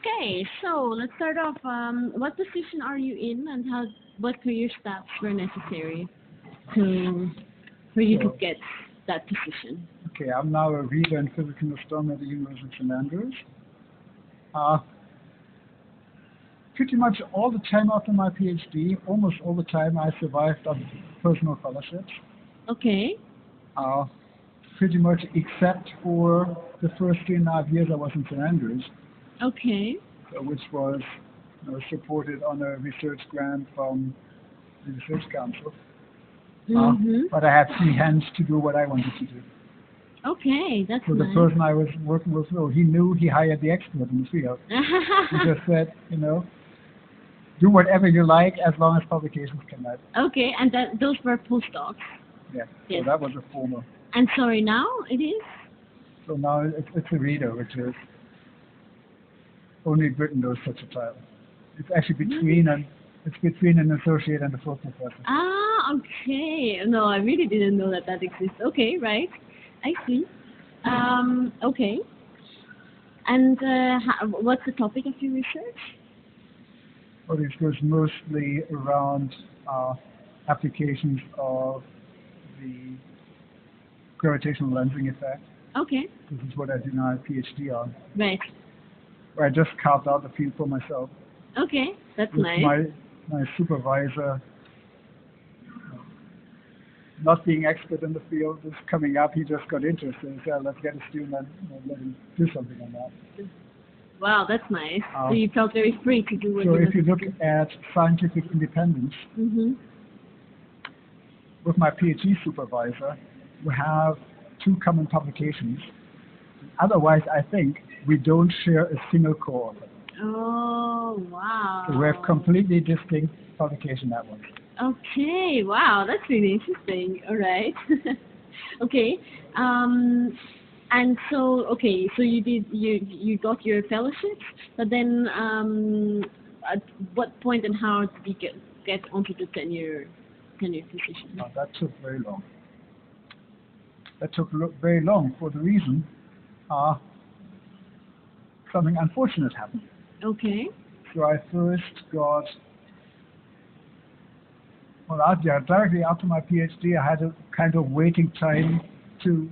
Okay, so let's start off. What position are you in, and what career steps were necessary to for you to So, get that position? okay, I'm now a reader in physical astronomy at the University of St. Andrews. Uh, Pretty much all the time after my PhD, almost all the time, I survived on personal fellowships. Okay, Uh, Pretty much except for the first 3.5 years I was in St. Andrews, okay. which was supported on a research grant from the Research Council. Mhm. But I had free hands to do what I wanted to do. Okay, that's So the nice. person I was working with, well, he knew he hired the expert in the field. He just said, do whatever you like as long as publications come out. Okay, and those were postdocs. Yeah, Yes. so that was a formal. And sorry, now it is. So now it's a reader, which is only Britain knows such a title. It's actually between an associate and a full professor. Ah, okay. No, I really didn't know that exists. Okay, right. I see. Okay. And what's the topic of your research? Well, it goes mostly around applications of the gravitational lensing effect. Okay. This is what I do now a PhD on, Right. where I just carved out the field for myself. Okay, that's With nice. my supervisor not being expert in the field, is coming up. He just got interested and said, let's get a student and let him do something on that. Wow, that's nice. So you felt very free to do what So you if you look at scientific independence, Mhm. with my PhD supervisor, we have 2 common publications. Otherwise, I think we don't share a single co-author. Oh, wow. So we have completely distinct publication networks. Okay, wow, that's really interesting. All right. Okay. And so so you got your fellowship, but then at what point and how did you get onto the tenure position? Now, that took very long. That took very long for the reason something unfortunate happened. Okay. So I first got, directly after my PhD, I had a kind of waiting time to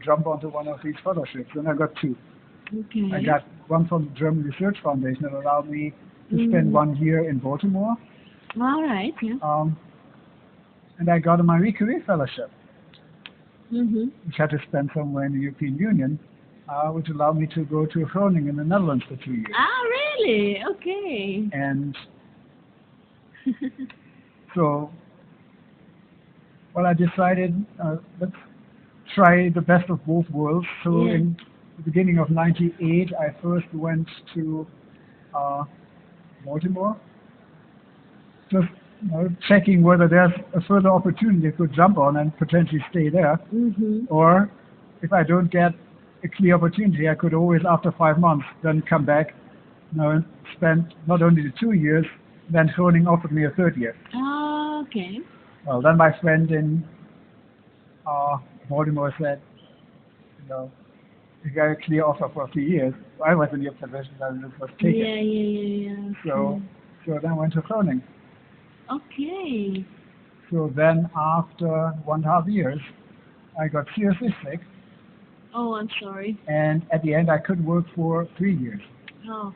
jump onto one of these fellowships, and I got 2. Okay. I got one from the German Research Foundation that allowed me to spend 1 year in Baltimore, All right. Yeah. and I got a Marie Curie Fellowship, Mhm. which I had to spend somewhere in the European Union, which allowed me to go to Groningen in the Netherlands for 2 years. Ah, really? Okay. And so, well, I decided let's try the best of both worlds. So Yeah. in the beginning of '98, I first went to Baltimore, just checking whether there's a further opportunity I could jump on and potentially stay there, Mhm. or if I don't get a clear opportunity, I could always, after 5 months, then come back, and spend not only the 2 years, then Groningen offered me a 3rd year. Ah, okay. Well, then my friend in Baltimore said, you got a clear offer for 3 years. I was in your position, and it was taken. Yeah. So then I went to Groningen. Okay. So then after 1.5 years, I got seriously sick, Oh, I'm sorry. and at the end I couldn't work for 3 years. Oh.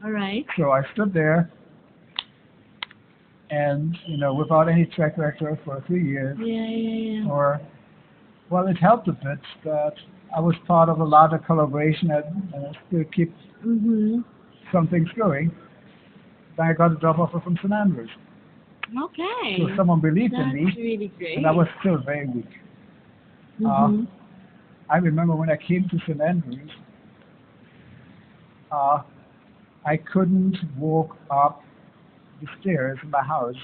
All right. So I stood there, and without any track record for 3 years, Yeah. or well, it helped a bit that I was part of a larger collaboration and still keep Mhm. some things going. Then I got a job offer from St. Andrews. Okay. So someone believed in That's me, really great. and I was still very weak. Mhm. I remember when I came to St. Andrews, I couldn't walk up the stairs in my house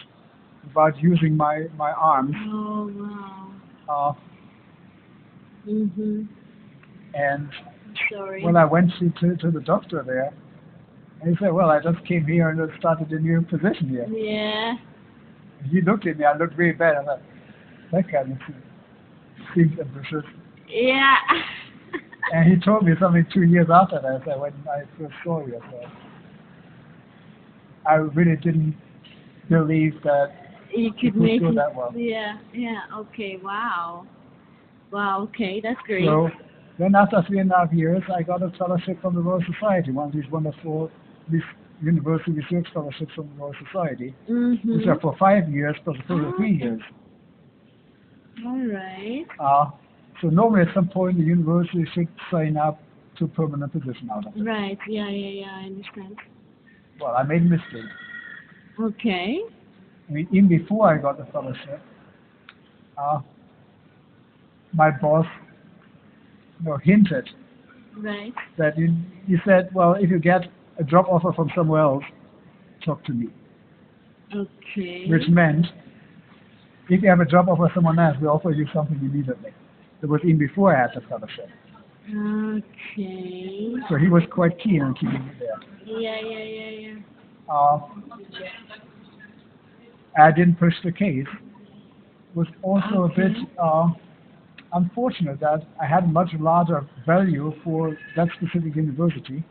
without using my arms. Oh wow. Uh, Mhm. and Sorry. when I went to the doctor there, and he said, well, I just came here and started a new position here. Yeah. And he looked at me, I looked really bad. I thought, that guy seems ambitious. Yeah. And he told me something 2 years after that, when I first saw you. So I really didn't believe that You it could would make go it. that well. Yeah, yeah. Okay. Wow. Wow. Okay, that's great. So then after 3.5 years, I got a fellowship from the Royal Society, one of these wonderful university research fellowships from the Royal Society, which are for 5 years plus a further 3 years. All right. So normally at some point the university should sign up to a permanent position out of it. Right. Yeah, yeah, yeah. I understand. Well, I made a mistake. Okay. I mean, even before I got the fellowship, my boss, hinted Right. that he said, well, if you get a job offer from somewhere else, talk to me. Okay. Which meant, if you have a job offer someone else, we offer you something immediately. That was even before I had the fellowship. Okay. So he was quite keen on keeping me there. Yeah, yeah, yeah, yeah. I didn't push the case. It was also a bit unfortunate that I had a much larger value for that specific university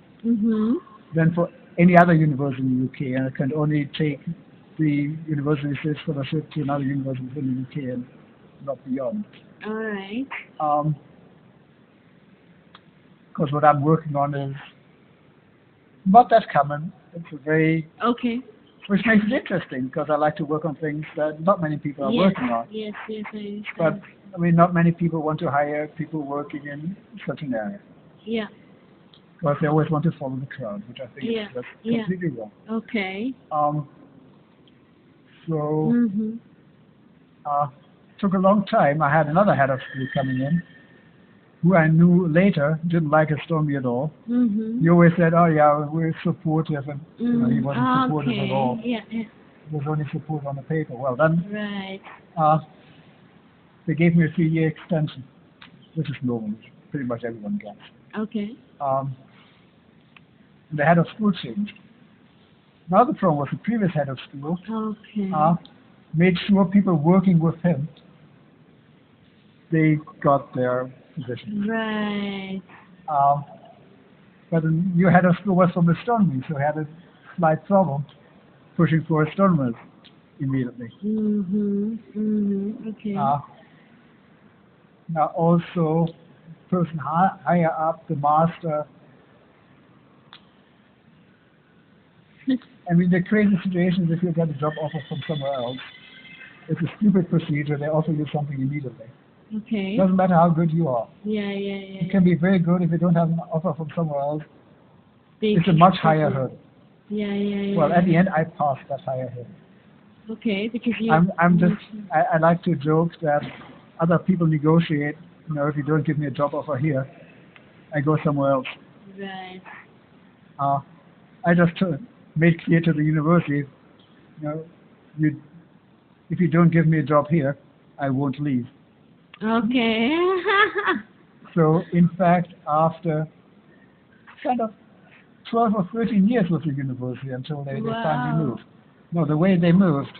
than for any other university in the UK, and I can only take the university research fellowship to another university in the UK and not beyond. All right. Because what I'm working on is not that common. It's a very Okay. which makes it interesting because I like to work on things that not many people are Yes. working on. Yes, yes, I understand. But I mean, not many people want to hire people working in such an area Yeah. because they always want to follow the crowd, which I think Yeah. is just Yeah. completely wrong. Okay. So Mhm. took a long time. I had another head of school coming in, who I knew later didn't like astronomy at all. He always said, "Oh yeah, we're supportive," and he wasn't supportive at all. Yeah, yeah. He was only support on the paper. Well, then Right. they gave me a 3-year extension, which is normal, which pretty much everyone gets. Okay. The head of school changed. Now the problem was the previous head of school Okay. made sure people working with him, they got their position. Right. But the new head of school was from astronomy, so he had a slight problem pushing for astronomers immediately. Okay. Now also, person higher up, the master. I mean, the crazy situation is if you get a job offer from somewhere else, it's a stupid procedure. They offer you something immediately. Okay. Doesn't matter how good you are. Yeah, yeah, yeah. You can be very good if you don't have an offer from somewhere else. Big It's a much higher hurdle. Yeah, yeah, yeah. Well, at the end, I passed that higher hurdle. Okay, because you. I like to joke that other people negotiate. If you don't give me a job offer here, I go somewhere else. Right. I just made clear to the university, if you don't give me a job here, I won't leave. Okay. So, in fact, after kind of 12 or 13 years with the university until they finally moved. No, the way they moved,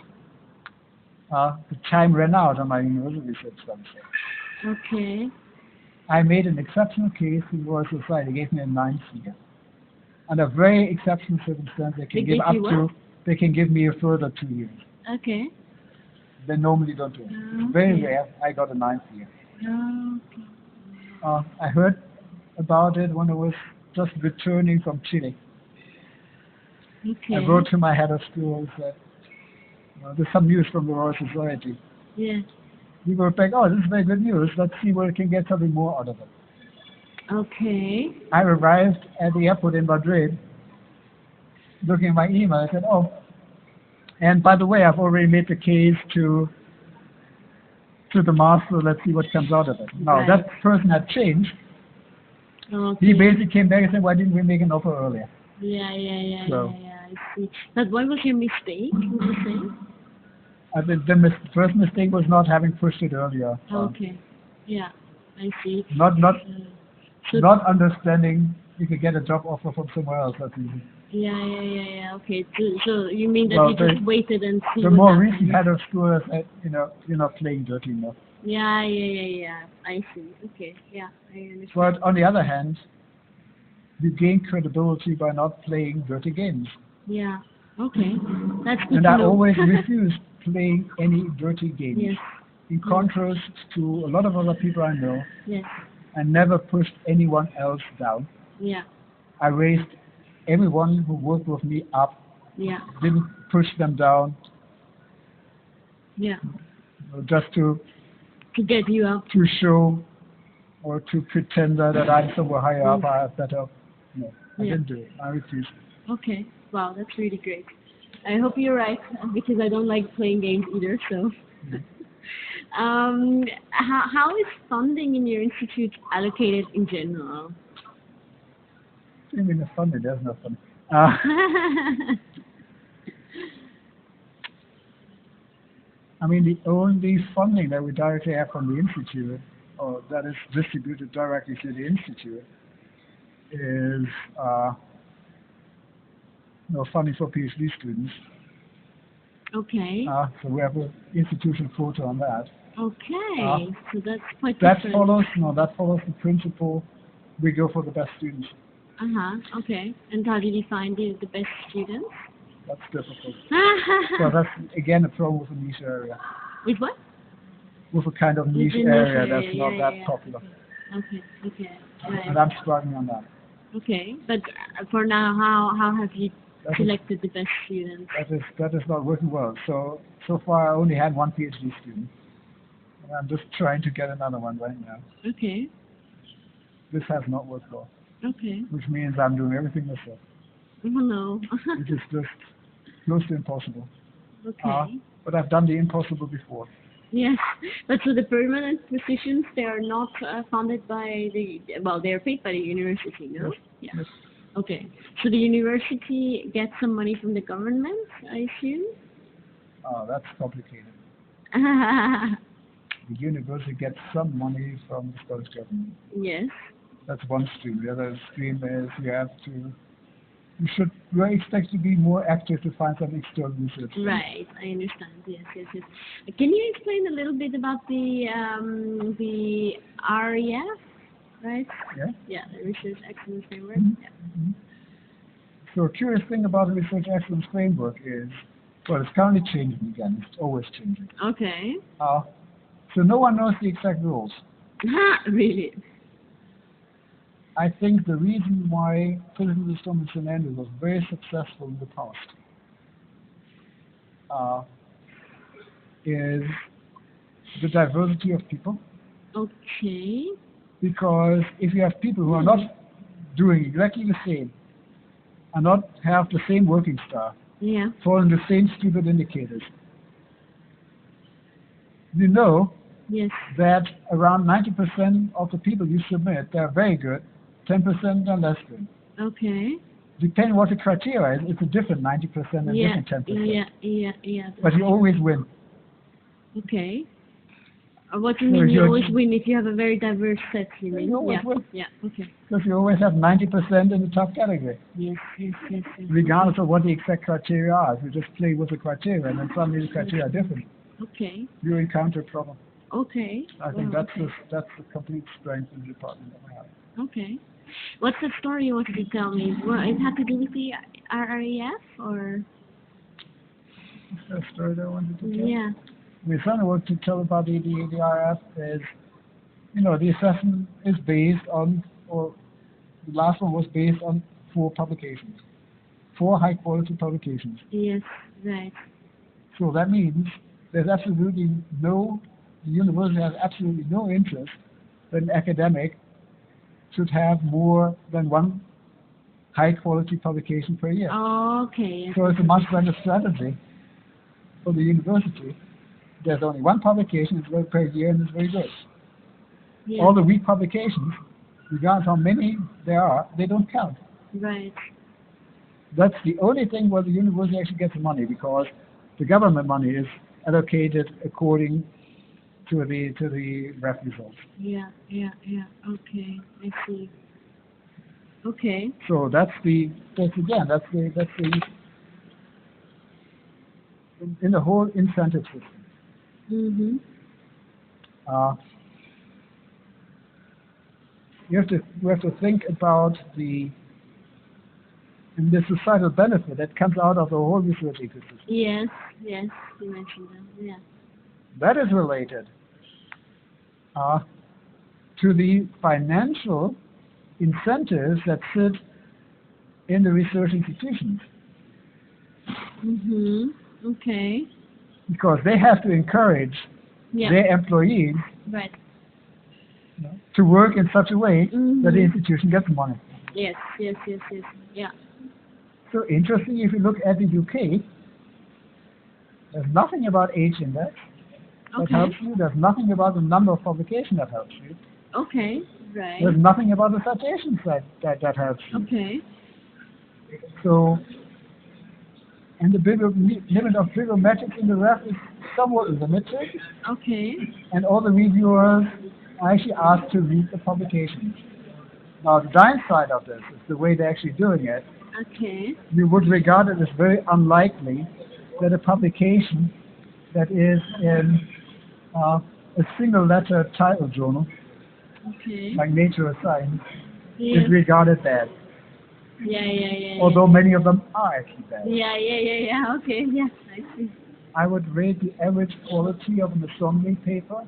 the time ran out on my university research fellowship. Okay. I made an exceptional case to the Royal Society. They gave me a 9th year. Under very exceptional circumstances, they can give me a further 2 years. Okay. They normally don't do it. It's very rare. I got a 9th year. Okay. I heard about it when I was just returning from Chile. Okay. I wrote to my head of school and said, there's some news from the Royal Society. Yeah. We wrote back, oh, this is very good news. Let's see where we can get something more out of it. Okay. I arrived at the airport in Madrid, looking at my email. I said, oh, and by the way, I've already made the case to the master. Let's see what comes out of it. Now, that person had changed. Okay. He basically came back and said, why didn't we make an offer earlier? Yeah, So, I see. But what was your mistake, would you say? The first mistake was not having pushed it earlier. Okay. Yeah, I see. Not understanding you could get a job offer from somewhere else. That's easy. Yeah. Okay. So you mean that you just waited and see? The more recent head of school said, you're not playing dirty enough. Yeah. I see. Okay. Yeah, I understand. But on the other hand, you gain credibility by not playing dirty games. Yeah. Okay. That's good And to I know. always refuse playing any dirty games. Yes. In contrast to a lot of other people I know, Yes. I never pushed anyone else down. Yeah. I raised everyone who worked with me up, Yeah. didn't push them down, Yeah. just to get you up. to show or to pretend that I'm somewhere higher up, I have better. No, I didn't do it. I refused. Okay. Wow, that's really great. I hope you're right because I don't like playing games either. So, how is funding in your institute allocated in general? I mean, it's funny. There's no fun. I mean, the only funding that we directly have from the institute, or that is distributed directly to the institute, is funding for PhD students. Okay. So we have an institution photo on that. Okay. So that's quite That different. follows the principle. We go for the best students. Okay. And how did you find the best students? That's difficult. So that's again a problem with a niche area. With what? With a kind of niche With a niche area area, that's not that popular. Okay. Right. And I'm struggling on that. Okay. But for now, how have you That is, selected the best students? that is not working well. So far I only had one PhD student. And I'm just trying to get another one right now. Okay. This has not worked well. Okay. Which means I'm doing everything myself. Oh no. Which is just close to impossible. Okay. But I've done the impossible before. Yes, but so the permanent positions, they are not funded by they're paid by the university, no? Yes. Yeah. Yes. Okay. So the university gets some money from the government, I assume? That's complicated. The university gets some money from the Scottish government. Yes. That's one stream. The other stream is you expect to be more active to find some external research. Right, I understand. Yes. Can you explain a little bit about the REF, right? Yeah. Yeah, the Research Excellence Framework. Mm-hmm. Yeah. Mm-hmm. So a curious thing about the Research Excellence Framework is, well, it's currently changing again. It's always changing. Okay. So no one knows the exact rules. Really? I think the reason why Physical System in St. Andrews was very successful in the past is the diversity of people. Okay. Because if you have people who are not doing exactly the same, and not have the same working style, following the same stupid indicators, you know that around 90% of the people you submit, they're very good, 10% are less good. Okay. Depending what the criteria is, it's a different 90% and different 10%. Yeah. But you always win. Okay. What do you mean you always win if you have a very diverse set, you mean? You always win. Yeah, okay. Because you always have 90% in the top category. Yes. Regardless of what the exact criteria are. If you just play with the criteria and then suddenly the criteria are different, you encounter a problem. Okay. I think that's the complete strength in the department that we have. Okay. What's the story you wanted to tell me? Well, it had to do with the REF, or? What's the story that I wanted to tell? Yeah. The something I want to tell about the RF is, the assessment is based on, or the last one was based on 4 publications, 4 high-quality publications. Yes, right. So that means the university has absolutely no interest that an academic should have more than 1 high-quality publication per year. Okay. So it's a much better strategy for the university. There's only 1 publication per year, and it's very good. Yeah. All the weak publications, regardless how many there are, they don't count. Right. That's the only thing where the university actually gets money, because the government money is allocated according to the REF results. Yeah. Okay, I see. Okay. So that's the in the whole incentive system. Mhm. Uh, we have to think about the societal benefit that comes out of the whole research ecosystem. Yes, yes, you mentioned that. Yeah. That is related to the financial incentives that sit in the research institutions, Okay. because they have to encourage Yeah. their employees Right. to work in such a way that the Mhm. institution gets money. Yes, yes, yes, yes. Yeah. So interesting, if you look at the UK, there's nothing about age index that Okay. helps you. There's nothing about the number of publications that helps you. Okay. Right. There's nothing about the citations that helps you. Okay. So, and the limit of bibliometrics in the ref is somewhat limited, Okay. and all the reviewers are actually asked to read the publications. Now, the downside of this is the way they're actually doing it. Okay. We would regard it as very unlikely that a publication that is in a single letter title journal, Okay. like Nature or Science, Yes. is regarded bad, Yeah. although many of them are actually bad. Yeah. Okay. Yeah. I see. I would rate the average quality of an astronomy paper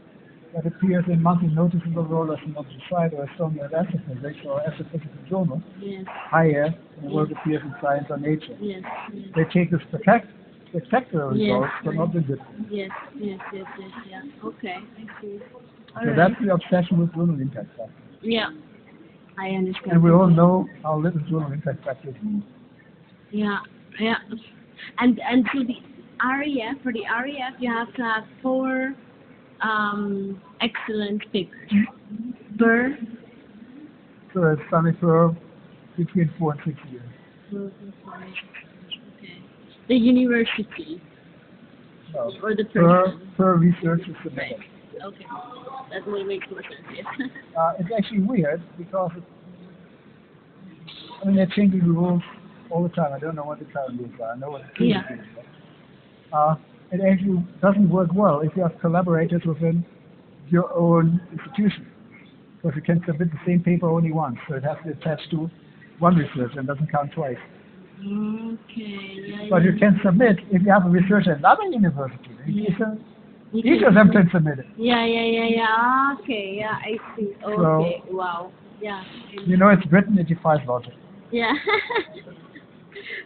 that appears in monthly notices of Roller Synopsis Site or Astronomy at Astrophysics or Astrophysical Journal Yes. higher than what appears in Science or Nature. Yes. They take the spectacular Yes. results, but not the good. Yes. Yeah. Okay. I see. All So right. that's the obsession with journal impact factor. Yeah. I understand. And we all know how little journal impact factor is used. Yeah. And so the REF, for the REF, you have to have 4 excellent papers per. So it's something for between 4 and 6 years. Okay. The university No. or the person. Per researcher submitted. Right. Okay. That will make more sense. Yes. It's actually weird because they're changing the rules all the time. I don't know what the current rules are. I know what the previous Yeah. rules are. It actually doesn't work well if you have collaborators within your own institution, because you can submit the same paper only once, so it has to attach to one researcher and doesn't count twice. Okay. Yeah. But you can submit if you have a researcher at another university. Each of them can submit it. Yeah. Okay. Yeah. I see. Okay. Wow. Yeah. You know, it's written, it defies logic. Yeah.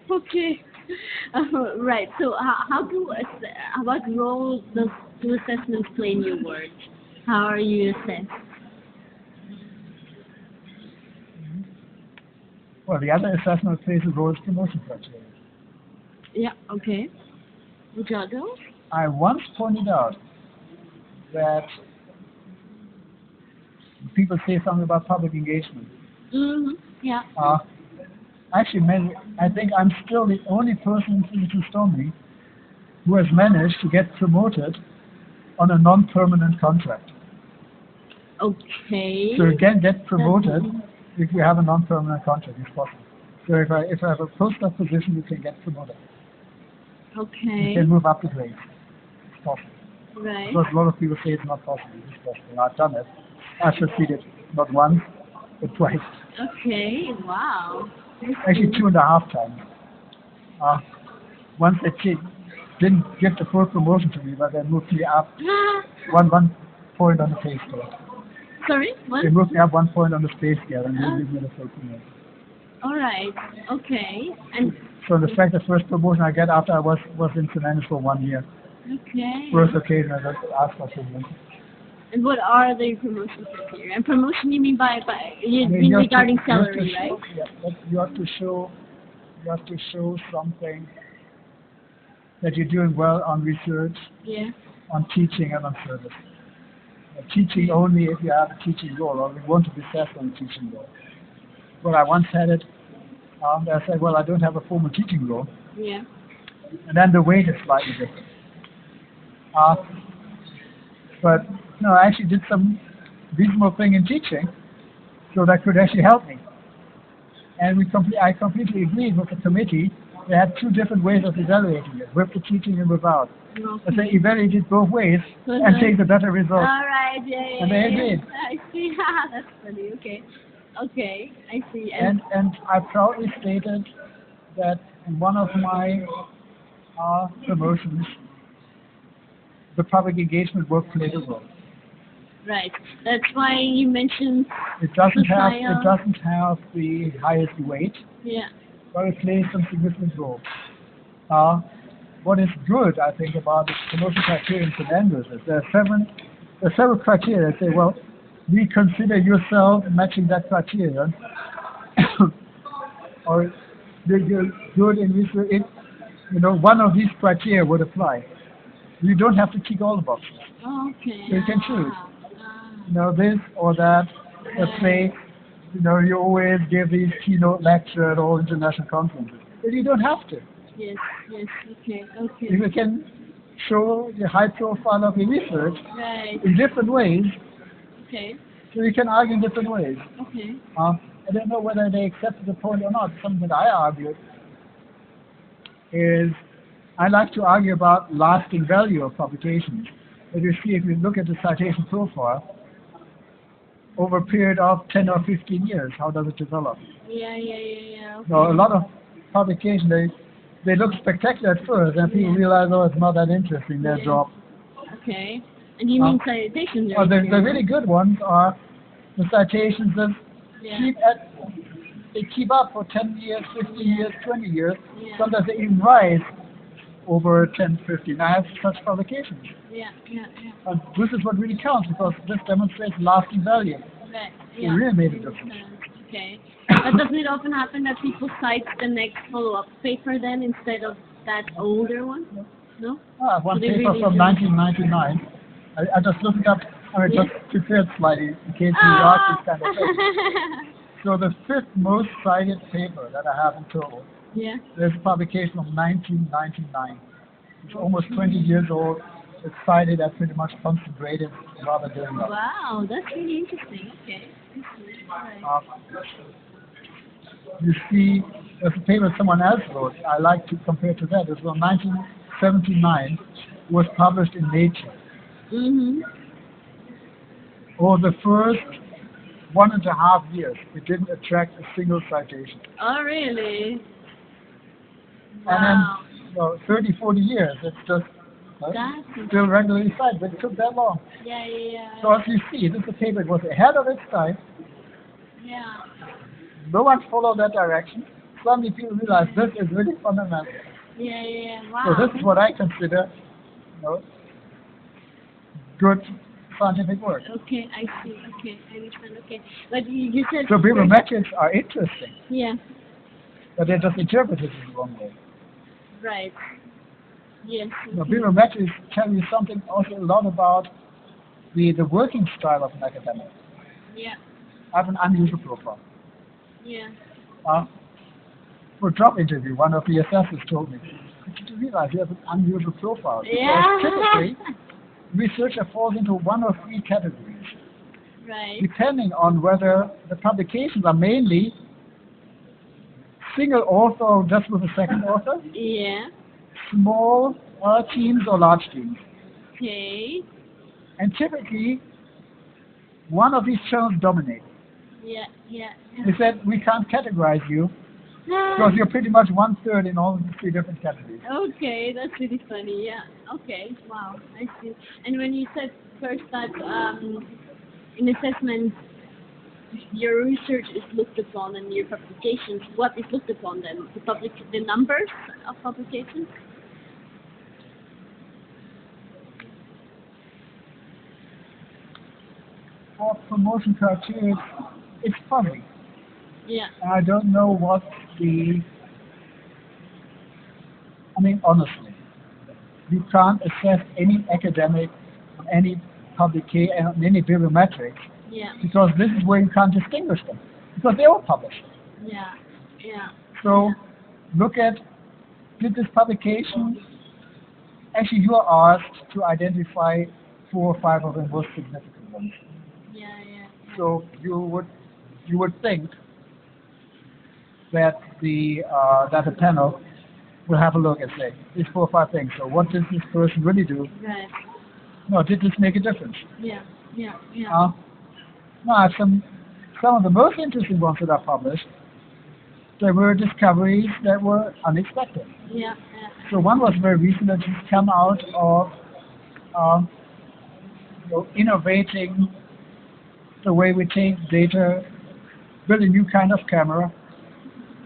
Okay. Right. So, what role do assessments play in your work? How are you assessed? Well, the other assessment plays a role is promotion criteria. Yeah. Okay. Which are those? I once pointed out that people say something about public engagement. Yeah. Actually, I think I'm still the only person in physical astronomy who has managed to get promoted on a non-permanent contract. Okay. So you can get promoted if you have a non-permanent contract. It's possible. So if I have a postdoc position, you can get promoted. Okay. You can move up the grade. It's possible. Right. Because a lot of people say it's not possible. It's possible. I've done it. I've succeeded not once, but twice. Okay. Wow. Actually 2.5 times. Once they didn't give the full promotion to me, but they moved me up one point on the pay scale. Sorry. What? They moved me up 1 point on the pay scale and they gave me the full promotion. All right. Okay. And So in fact, the first promotion I get after I was in St. Andrews for 1 year. okay. First occasion I just asked for promotion. And what are the promotion criteria? And promotion you mean by you I mean, mean you have regarding to- you have to salary, show- right? Yeah, but you have to show something that you're doing well on research, Yeah. on teaching, and on service. Teaching only if you have a teaching role, or we want to be assessed on a teaching role. Well, I once had it, I said, well, I don't have a formal teaching role, Yeah. and then the weight is slightly different. But no, I actually did some reasonable thing in teaching, so that could actually help me. And I completely agreed with the committee they had two different ways of evaluating it, with the teaching and without. But they evaluated it both ways and take the better result. All right, yeah, And they yeah. agreed. I see. That's funny. Okay, okay, I see. And I proudly stated that in one of my promotions, the public engagement work played a role. right, that's why you mentioned. It doesn't have Societal. the highest weight, Yeah. but it plays some significant role. What is good, I think, about the promotion criteria in St. Andrews is there are several criteria that say, well, we consider yourself matching that criterion, or you're good in research. One of these criteria would apply. You don't have to tick all the boxes. Okay. So you can choose. Ah. This or that. Let's say, you always give these keynote lecture at all international conferences. But you don't have to. Yes, yes, okay, okay. You can show the high profile of your research Right, in different ways, okay, so you can argue in different ways. okay. I don't know whether they accepted the point or not. Something that I argued is I like to argue about lasting value of publications. But you see, if you look at the citation profile, over a period of 10 or 15 years, how does it develop? Yeah, okay. So a lot of publications, they look spectacular at first, and people realize, oh, it's not that interesting, they drop. Okay. And you mean citations? Well, the really good ones are the citations that they keep up for 10 years, 15 years, 20 years. Yeah. Sometimes they even rise over 10, 15. I have such publications. Yeah. And this is what really counts, because this demonstrates lasting value. Right. It really made a difference. Okay. But doesn't it often happen that people cite the next follow-up paper then instead of that older one? No? One So they paper really from do. 1999. I just looked it up. Just prepared slightly in case you ask this kind of thing. So the fifth most cited paper that I have in total Yeah. is a publication of 1999. It's almost 20 years old. It's cited at pretty much constant rate and rather doing well. Wow, that's really interesting. Okay. Right. You see, there's a paper someone else wrote. I like to compare to that. It was from 1979. It was published in Nature. Mhm. Over the first 1.5 years, it didn't attract a single citation. Oh, really? And Wow. then, 30, 40 years, it's just That's still regularly cited, but it took that long. yeah. So as you see, this is a paper that was ahead of its time. Yeah. No one followed that direction. Suddenly people realized this is really fundamental. Yeah. Wow. So this is what I consider, good scientific work. Okay, I see. Okay, I understand. Okay, but you said. So bibliometrics are interesting, Yeah. but they're just interpreted in the wrong way. Right. Yes. Bibliometrics tell you something also a lot about the working style of an academic. Yeah. I have an unusual profile. Yeah. For a job interview, one of the assessors told me, "Did you realize you have an unusual profile?" Because Yeah. typically, researcher falls into one of three categories, Right. depending on whether the publications are mainly single author or just with a second author, Yeah. small teams or large teams. Okay. And typically, one of these channels dominates. Yeah. They said, we can't categorize you because you're pretty much 1/3 in all of the three different categories. Okay, that's really funny. Yeah. Okay. Wow. I see. And when you said first that in assessment your research is looked upon and your publications, what is looked upon then? The numbers of publications? For promotion criteria, it's funny. Yeah. I don't know what honestly, you can't assess any academic, any publication, any bibliometrics, Yeah. because this is where you can't distinguish them, because they all publish. Yeah. So look at, did this publication, actually you are asked to identify 4 or 5 of the most significant ones. Yeah. So you would think that the panel we'll have a look and say, these 4 or 5 things. So what did this person really do? Right. No, did this make a difference? Yeah. Yeah. Yeah. No, some of the most interesting ones that are published, there were discoveries that were unexpected. Yeah. So one was very recent that just come out of innovating the way we take data, build a new kind of camera,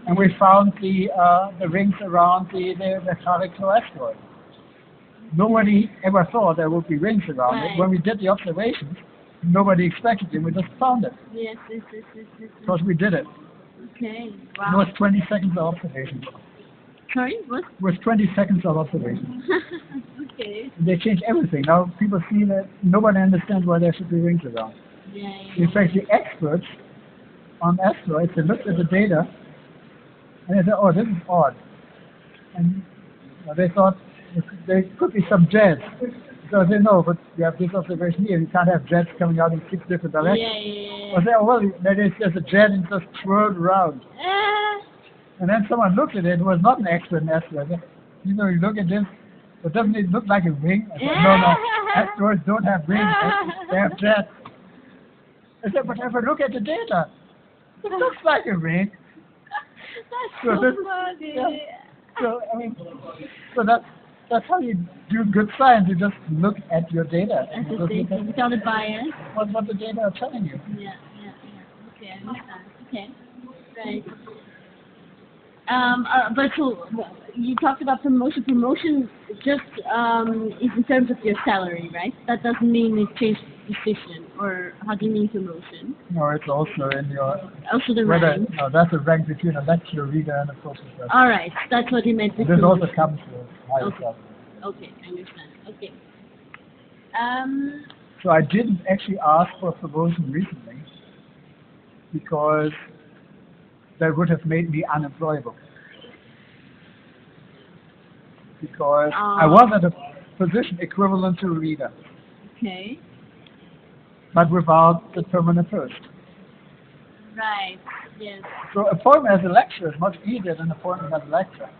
and we found the rings around the Charlie-Clou asteroid. Nobody ever thought there would be rings around it. When we did the observations, nobody expected it. We just found it. Yes. Because we did it. Okay. It Wow. was 20 seconds of observation. Sorry. What? It was 20 seconds of observation. Okay. They changed everything. Now people see that nobody understands why there should be rings around. Yeah. In fact, the experts on asteroids, they looked at the data and they said, oh, this is odd. And they thought there could be some jets. So they know, but you have this observation here, you can't have jets coming out in 6 different directions. Yeah. Or say, oh, well, maybe it's just a jet and just twirled around. And then someone looked at it, who was not an expert in asteroids. You look at this, but doesn't it look like a ring? I said, no, asteroids don't have rings, they have jets. I said, but if I look at the data, it looks like a ring. That's so funny. Yeah. So, I mean, so that's how you do good science. You just look at your data. That's the thing, without a bias. What the data are telling you. Yeah. Okay, I understand. Okay, right. But so you talked about promotion. Promotion just is in terms of your salary, right? That doesn't mean it changed position, or how do you mean promotion? No, it's also in your. Also the rank. No, that's a rank between a lecturer, reader, and a professor. All right, that's what you meant. This also comes with higher salary. Okay, I understand. Okay. So I didn't actually ask for promotion recently because that would have made me unemployable. Because I was at a position equivalent to a reader. Okay. But without the permanent post. Right. Yes. So appointment as a lecturer is much easier than appointment as a lecturer.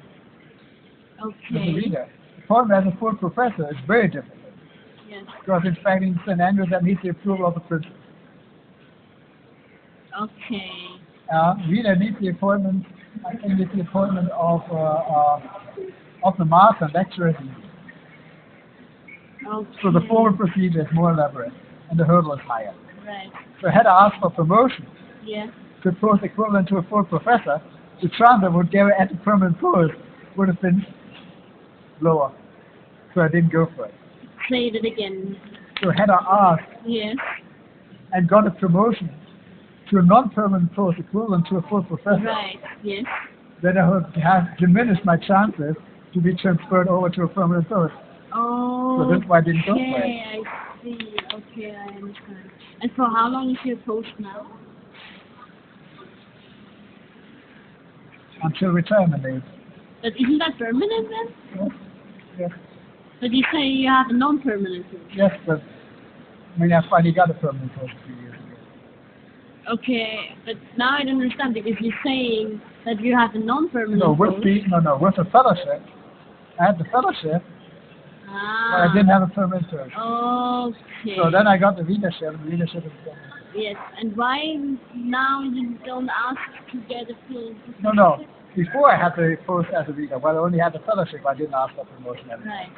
Okay. As a reader. Appointment as a full professor is very difficult. Yes. Because in fact in St. Andrews that needs the approval of the principal. Okay. Reader needs the appointment. I think it's the appointment of the master and lecturer is easy. Okay. So the formal procedure is more elaborate and the hurdle is higher. Right. So had I asked for promotion Yeah. to a post equivalent to a full professor, the chance I would get at the permanent post would have been lower. So I didn't go for it. Say it again. So had I asked Yes. and got a promotion to a non-permanent post equivalent to a full professor, Right. Yes. then I would have diminished my chances to be transferred over to a permanent post. Oh. So that's why I didn't go for it. Okay, I see. Okay, I understand. And for how long is your post now? Until retirement age. But isn't that permanent then? Yes. But you say you have a non-permanent post. Yes, but I mean, I finally got a permanent post a few years ago. Okay, but now I don't understand because you're saying that you have a non-permanent No, with post. with the fellowship, I had the fellowship, but I didn't have a permanent post. Okay. So then I got the readership, and the readership is permanent. Yes, and why now you don't ask to get a full? No. Before I had the post as a reader, well, I only had the fellowship, I didn't ask for promotion. Right.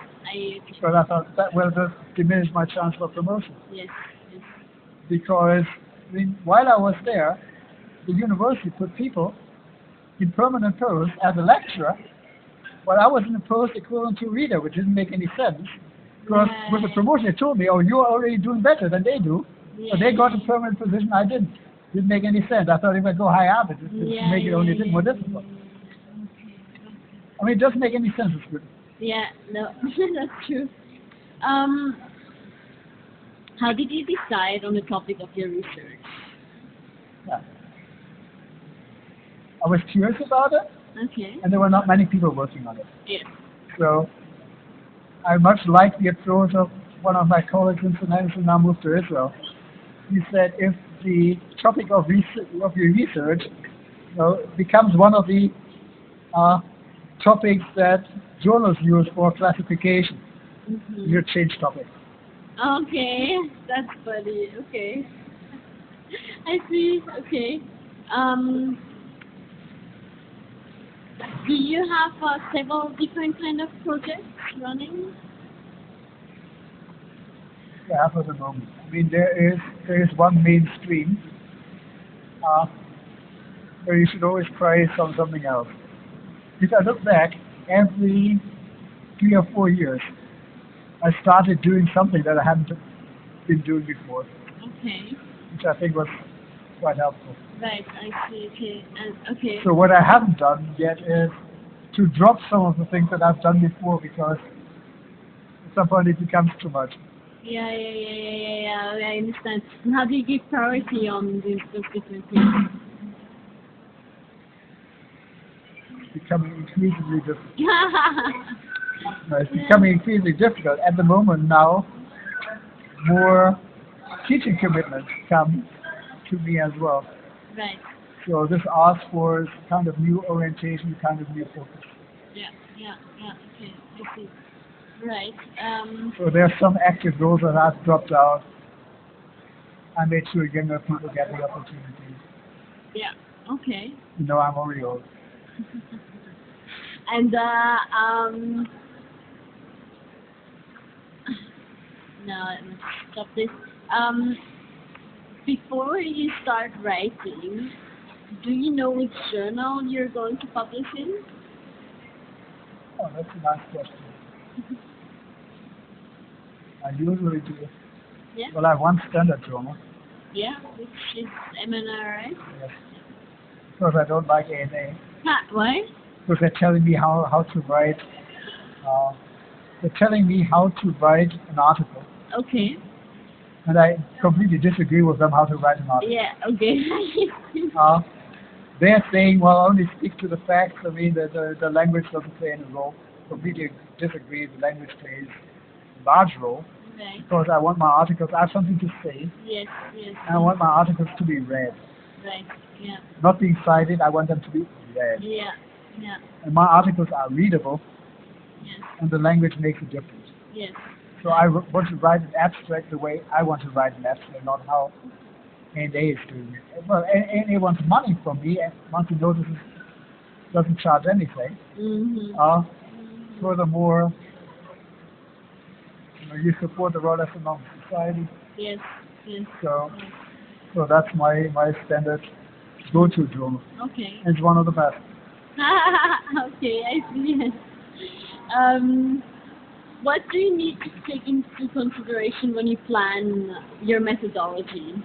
But I thought that will just diminish my chance for promotion. Yes. Because while I was there, the university put people in permanent posts as a lecturer, while I was in a post equivalent to a reader, which didn't make any sense. Because with the promotion, they told me, oh, you're already doing better than they do. So they got a permanent position, I didn't. Didn't make any sense. I thought if I go high up, it would make it only a bit more difficult. I mean, it doesn't make any sense. It's good. Yeah, no, that's true. How did you decide on the topic of your research? Yeah. I was curious about it, Okay. and there were not many people working on it. Yes. So I much liked the approach of one of my colleagues in St. Andrews who now moved to Israel. He said if the topic of your research becomes one of the topics that journals use for classification. Mm-hmm. You change topic. Okay, that's funny. Okay, I see. Okay. Um, do you have several different kind of projects running? Yeah, for the moment. I mean, there is one mainstream where you should always try something else. If I look back, every 3 or 4 years, I started doing something that I hadn't been doing before, Okay. which I think was quite helpful. Right. I see. Okay. And okay. So what I haven't done yet is to drop some of the things that I've done before because at some point it becomes too much. Yeah. I understand. And how do you give priority on those different things? It's becoming increasingly difficult. It's becoming increasingly difficult. At the moment now, more teaching commitments come to me as well. Right. So this asks for kind of new orientation, kind of new focus. Yeah. Okay. I see. Right. So there are some active roles that I've dropped out. I made sure younger people get the opportunity. Yeah. Okay. You know, I'm already old. And no, let's stop this. Before you start writing, do you know which journal you're going to publish in? Oh, that's a nice question. I usually do. Yeah. Well, I have one standard journal. Yeah, which is MNR, right? Yes. Because I don't like ANA. Why? Because they're telling me how to write. They're telling me how to write an article. Okay. And I completely disagree with them how to write an article. Yeah. Okay. They're saying, well, only stick to the facts. I mean, the language doesn't play any role. Completely disagree. The language plays a large role. Right. Because I want my articles, I have something to say. Yes. And I want my articles to be read. Right. Yeah. Not being cited, I want them to be read. Yeah. And my articles are readable, Yes. and the language makes a difference. Yes. So I want to write an abstract the way I want to write an abstract, not how ANA is doing it. Well, ANA wants money from me, and once he notices doesn't charge anything. Mhm. Furthermore, you support the Royal Astronomical Society, Yes. so that's my standard go-to journal. Okay. It's one of the best. Okay, I see. What do you need to take into consideration when you plan your methodology?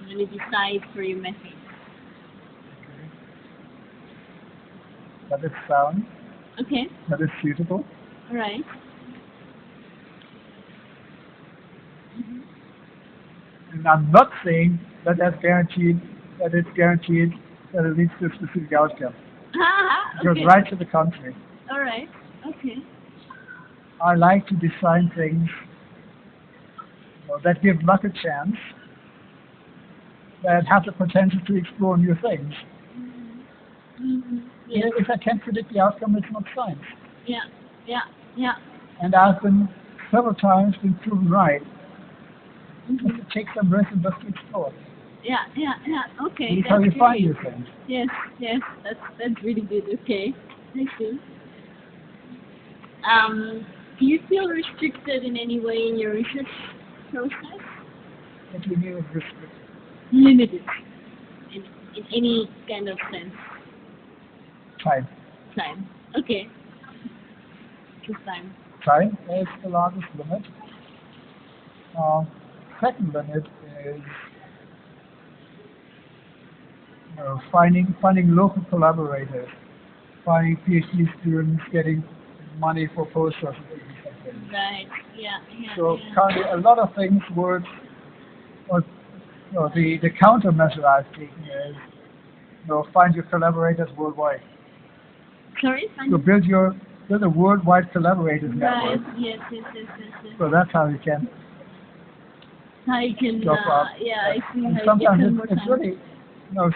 When you decide for your method? That is sound, Okay. that is suitable. All right. And I'm not saying that it's guaranteed that it leads to a specific outcome. Because Okay. right to the contrary. All right. Okay. I like to design things that give luck a chance, that have the potential to explore new things. Yes. If I can't predict the outcome, it's not science. Yeah. And I've been several times been proven right. Mhm. Just to take some risk and just to explore. Yeah. Okay. This is how you That's find great. new things. Yes. That's really good. Okay. I see. Do you feel restricted in any way in your research process? What do you mean with restrict? Limited in any kind of sense. Time. Time. Okay. Just time. Time is the largest limit. Second limit is finding local collaborators, finding PhD students, getting money for postdocs and things. Right. Yeah. So currently a lot of things work. The countermeasure I've taken is find your collaborators worldwide. Sorry. So build a worldwide collaborators network. Right. Yes. So that's how you can how you can, drop off. yeah, I see And how you sometimes get more it's time. really,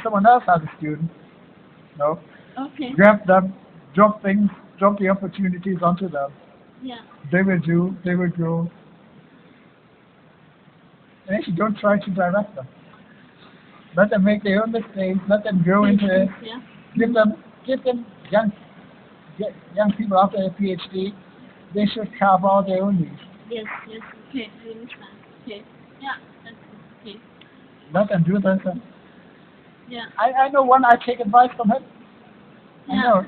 someone else has a student, Okay, grab them, drop the opportunities onto them. yeah, They will grow. And actually don't try to direct them. Let them make their own mistakes, let them grow into it, yeah, give them young people after a PhD, they should carve out their own niche. yes, okay, I understand. Okay, yeah, that's good. Okay, Let them do this. And yeah, I know one, I take advice from him. I yeah, know.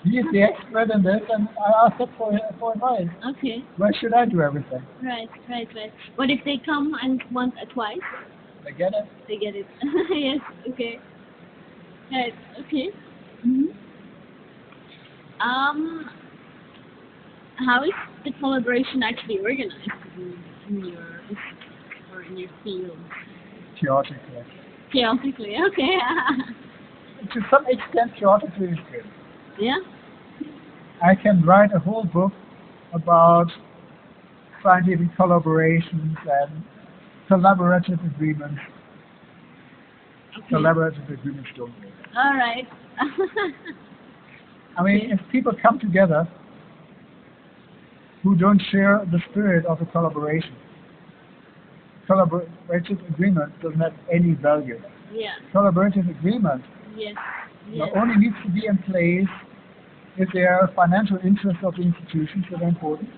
He is the expert in this, and I asked him for advice. okay, Why should I do everything? right. What if they come and once or twice? I get it. They get it. Yes, okay. Right, okay. hmm Um, how is the collaboration actually organized in your institute or in your field? Chaotically. Chaotically, okay. To some extent, chaotically is good. Yeah? I can write a whole book about scientific collaborations and collaborative agreements. Okay. Collaborative agreements don't work. All right. I mean, Okay. if people come together who don't share the spirit of the collaboration, collaborative agreement doesn't have any value. Yeah. Collaborative agreement Yes. Yes. only needs to be in place if there are financial interests of the institutions that are important.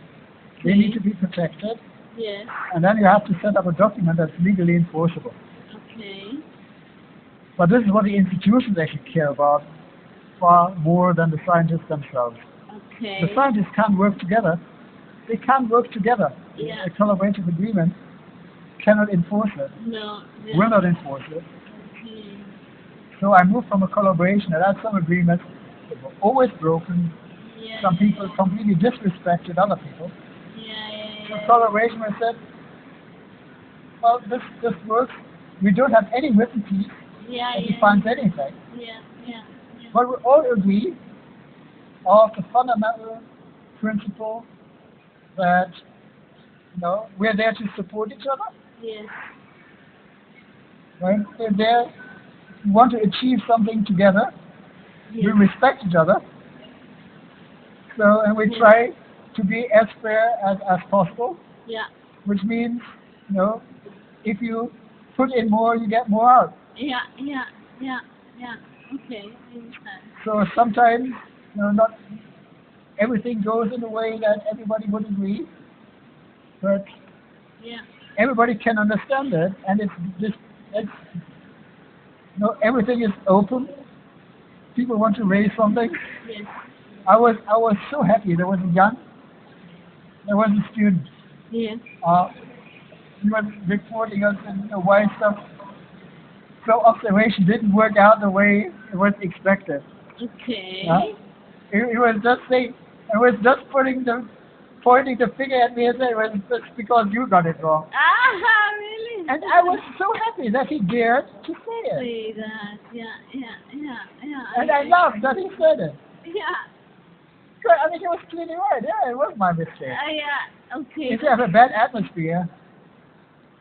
They need to be protected, Yes. and then you have to set up a document that's legally enforceable. Okay. But this is what the institutions actually care about far more than the scientists themselves. Okay. The scientists can't work together. They can't work together. Yeah. A collaborative agreement cannot enforce it, No. will not enforce it. Okay. So I moved from a collaboration that had some agreements that were always broken. Yeah. Some people completely disrespected other people. Yeah. So collaboration was said, well, this works. We don't have any written piece Yeah. that defines anything. Yeah. But we all agree of the fundamental principle that we're there to support each other. Yes. Right? We're there. We want to achieve something together. Yes. We respect each other. So, and we try to be as fair as possible, Yeah. which means, if you put in more, you get more out. Yeah. Okay, I understand. So sometimes, not everything goes in the way that everybody would agree, but Yeah. everybody can understand it, and everything is open. People want to raise something. Yes. I was so happy. There was a student. Yeah. He was reporting us and why stuff. So observation didn't work out the way it was expected. Okay. Yeah? He was just saying, I was just pointing the finger at me and saying, well, it's because you got it wrong. Ah, really? And I was so happy that he dared to say it. Say that. Yeah. And I laughed that he said it. Yeah. Good. I mean, he was clearly right. Yeah, it was my mistake. Yeah. Okay. If you have a bad atmosphere,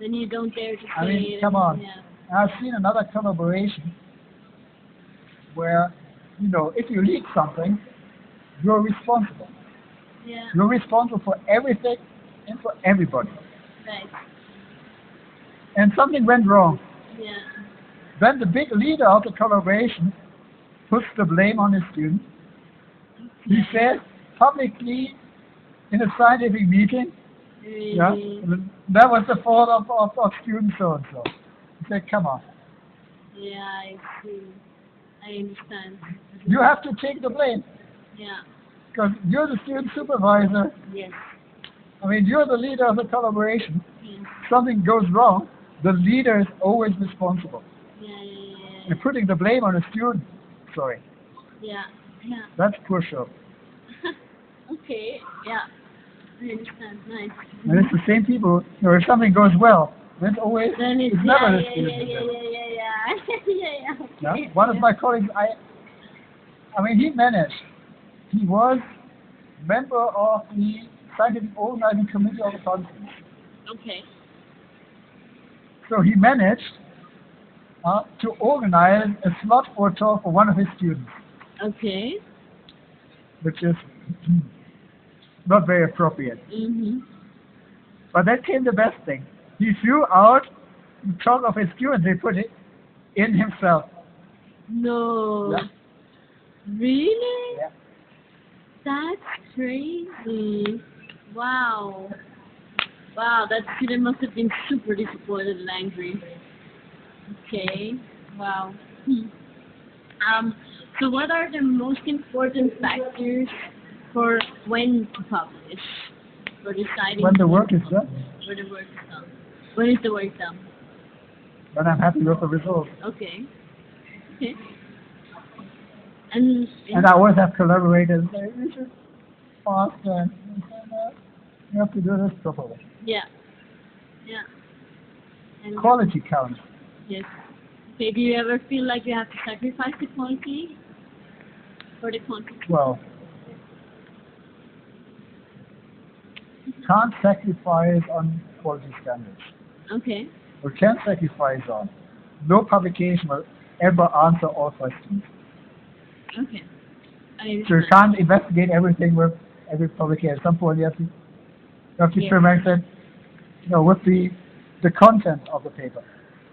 Then you don't dare to say I mean, it. come on. Yeah. I've seen another collaboration where, if you leak something, you're responsible. Yeah. You're responsible for everything and for everybody. Right. And something went wrong. Yeah. Then the big leader of the collaboration puts the blame on his student. He said publicly in a scientific meeting, Really? yeah, that was the fault of student so-and-so. He said, come on. Yeah, I see. I understand. You have to take the blame Yeah. because you're the student supervisor. Yes. I mean, you're the leader of the collaboration. Yes. Something goes wrong, the leader is always responsible. Yeah. And putting the blame on a student, sorry, Yeah. that's push-up. Okay. Yeah. I understand. Nice. And it's the same people, if something goes well, then Then it's never the yeah. student. Yeah. Yeah? Okay. One of my colleagues, I mean, he was member of the scientific organizing committee of the conference. Okay. So he managed to organize a slot for a talk for one of his students, Okay. which is not very appropriate. Mm-hmm. But then came the best thing. He threw out the talk of his students. He put it in himself. No. Yeah. Really? Yeah. That's crazy. Wow. Wow, that student must have been super disappointed and angry. Okay. Wow. So what are the most important factors for when to publish? For deciding When the work is done, when the work is done. When is the work done? when I'm happy with the result. Okay. Okay. And And I always have collaborators say, this is fast and you have to do this properly. yeah. Yeah. And Quality counts. yes. Okay, do you ever feel like you have to sacrifice the quality for the quantity? Well, can't sacrifice on quality standards. Okay. We can sacrifice on. No publication will ever answer all questions. Okay. I So you understand. can't investigate everything with every publication. At some point you have to Yes. experiment it, with the content of the paper.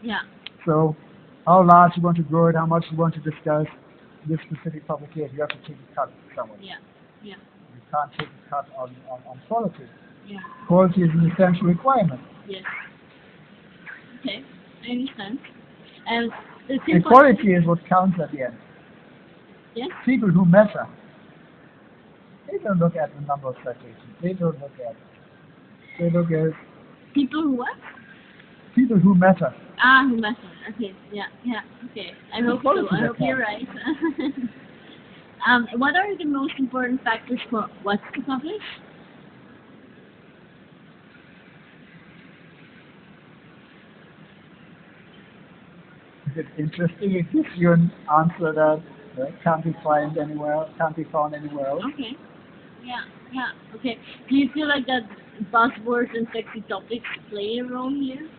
Yeah. So how large you want to grow it, how much you want to discuss this specific publication, you have to take a cut somewhere. Yeah. Yeah. You can't take a cut on quality. Yeah. Quality is an essential requirement. Yes. Okay. I understand. And the And simple. quality is what counts at the end. Yes. People who matter, they don't look at the number of citations. They don't look at it. They look at People who what? people who matter. Ah, who matter. Okay. Yeah. Yeah. Okay. I hope so. I hope you're right. What are the most important factors for what to publish? Is it interesting? It gives you an answer that can't be found anywhere else. Okay. Yeah. Yeah. Okay. Do you feel like that buzzwords and sexy topics play a role here?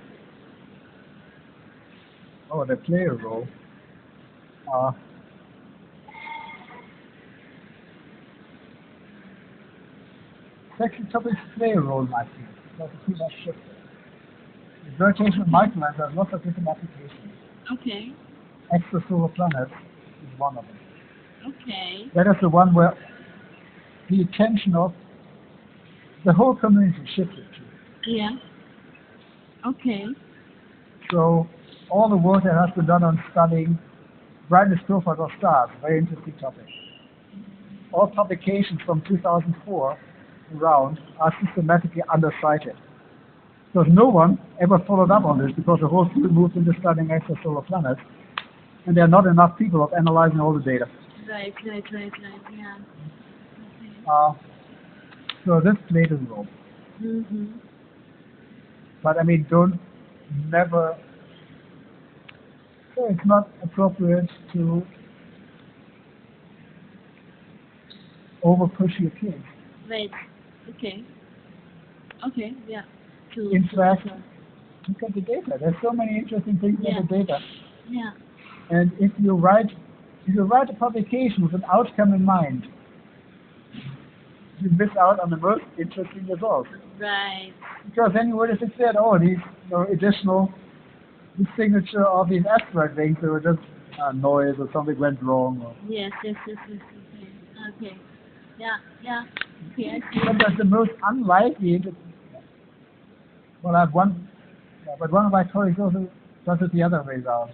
Oh, they play a role. Sexy topics play a role in my field. Because it's too much shifted. The gravitational microlens has lots of different applications. Okay. Extrasolar planets is one of them. Okay. That is the one where the attention of the whole community shifted to. Yeah. Okay. So all the work that has been done on studying brightness profiles of stars, very interesting topic. All publications from 2004 around are systematically undercited. Because no one ever followed up on this because the whole field moved into studying extrasolar planets, and there are not enough people of analyzing all the data. Right. Yeah. Okay. So this played a role. Mhm. But I mean, never. So it's not appropriate to over push your kids. Right. Okay. Okay. Yeah. In fact, look at the data. There's so many interesting things in the data. Yeah. And if you write a publication with an outcome in mind, you miss out on the most interesting results. Right. Because then you would have said, oh, these additional the signature of these asteroid rings, they were just noise or something went wrong. Or, Yes. Okay. Yeah. Okay, I see. but that's the most unlikely. Well, I have one, but one of my colleagues also does it the other way around.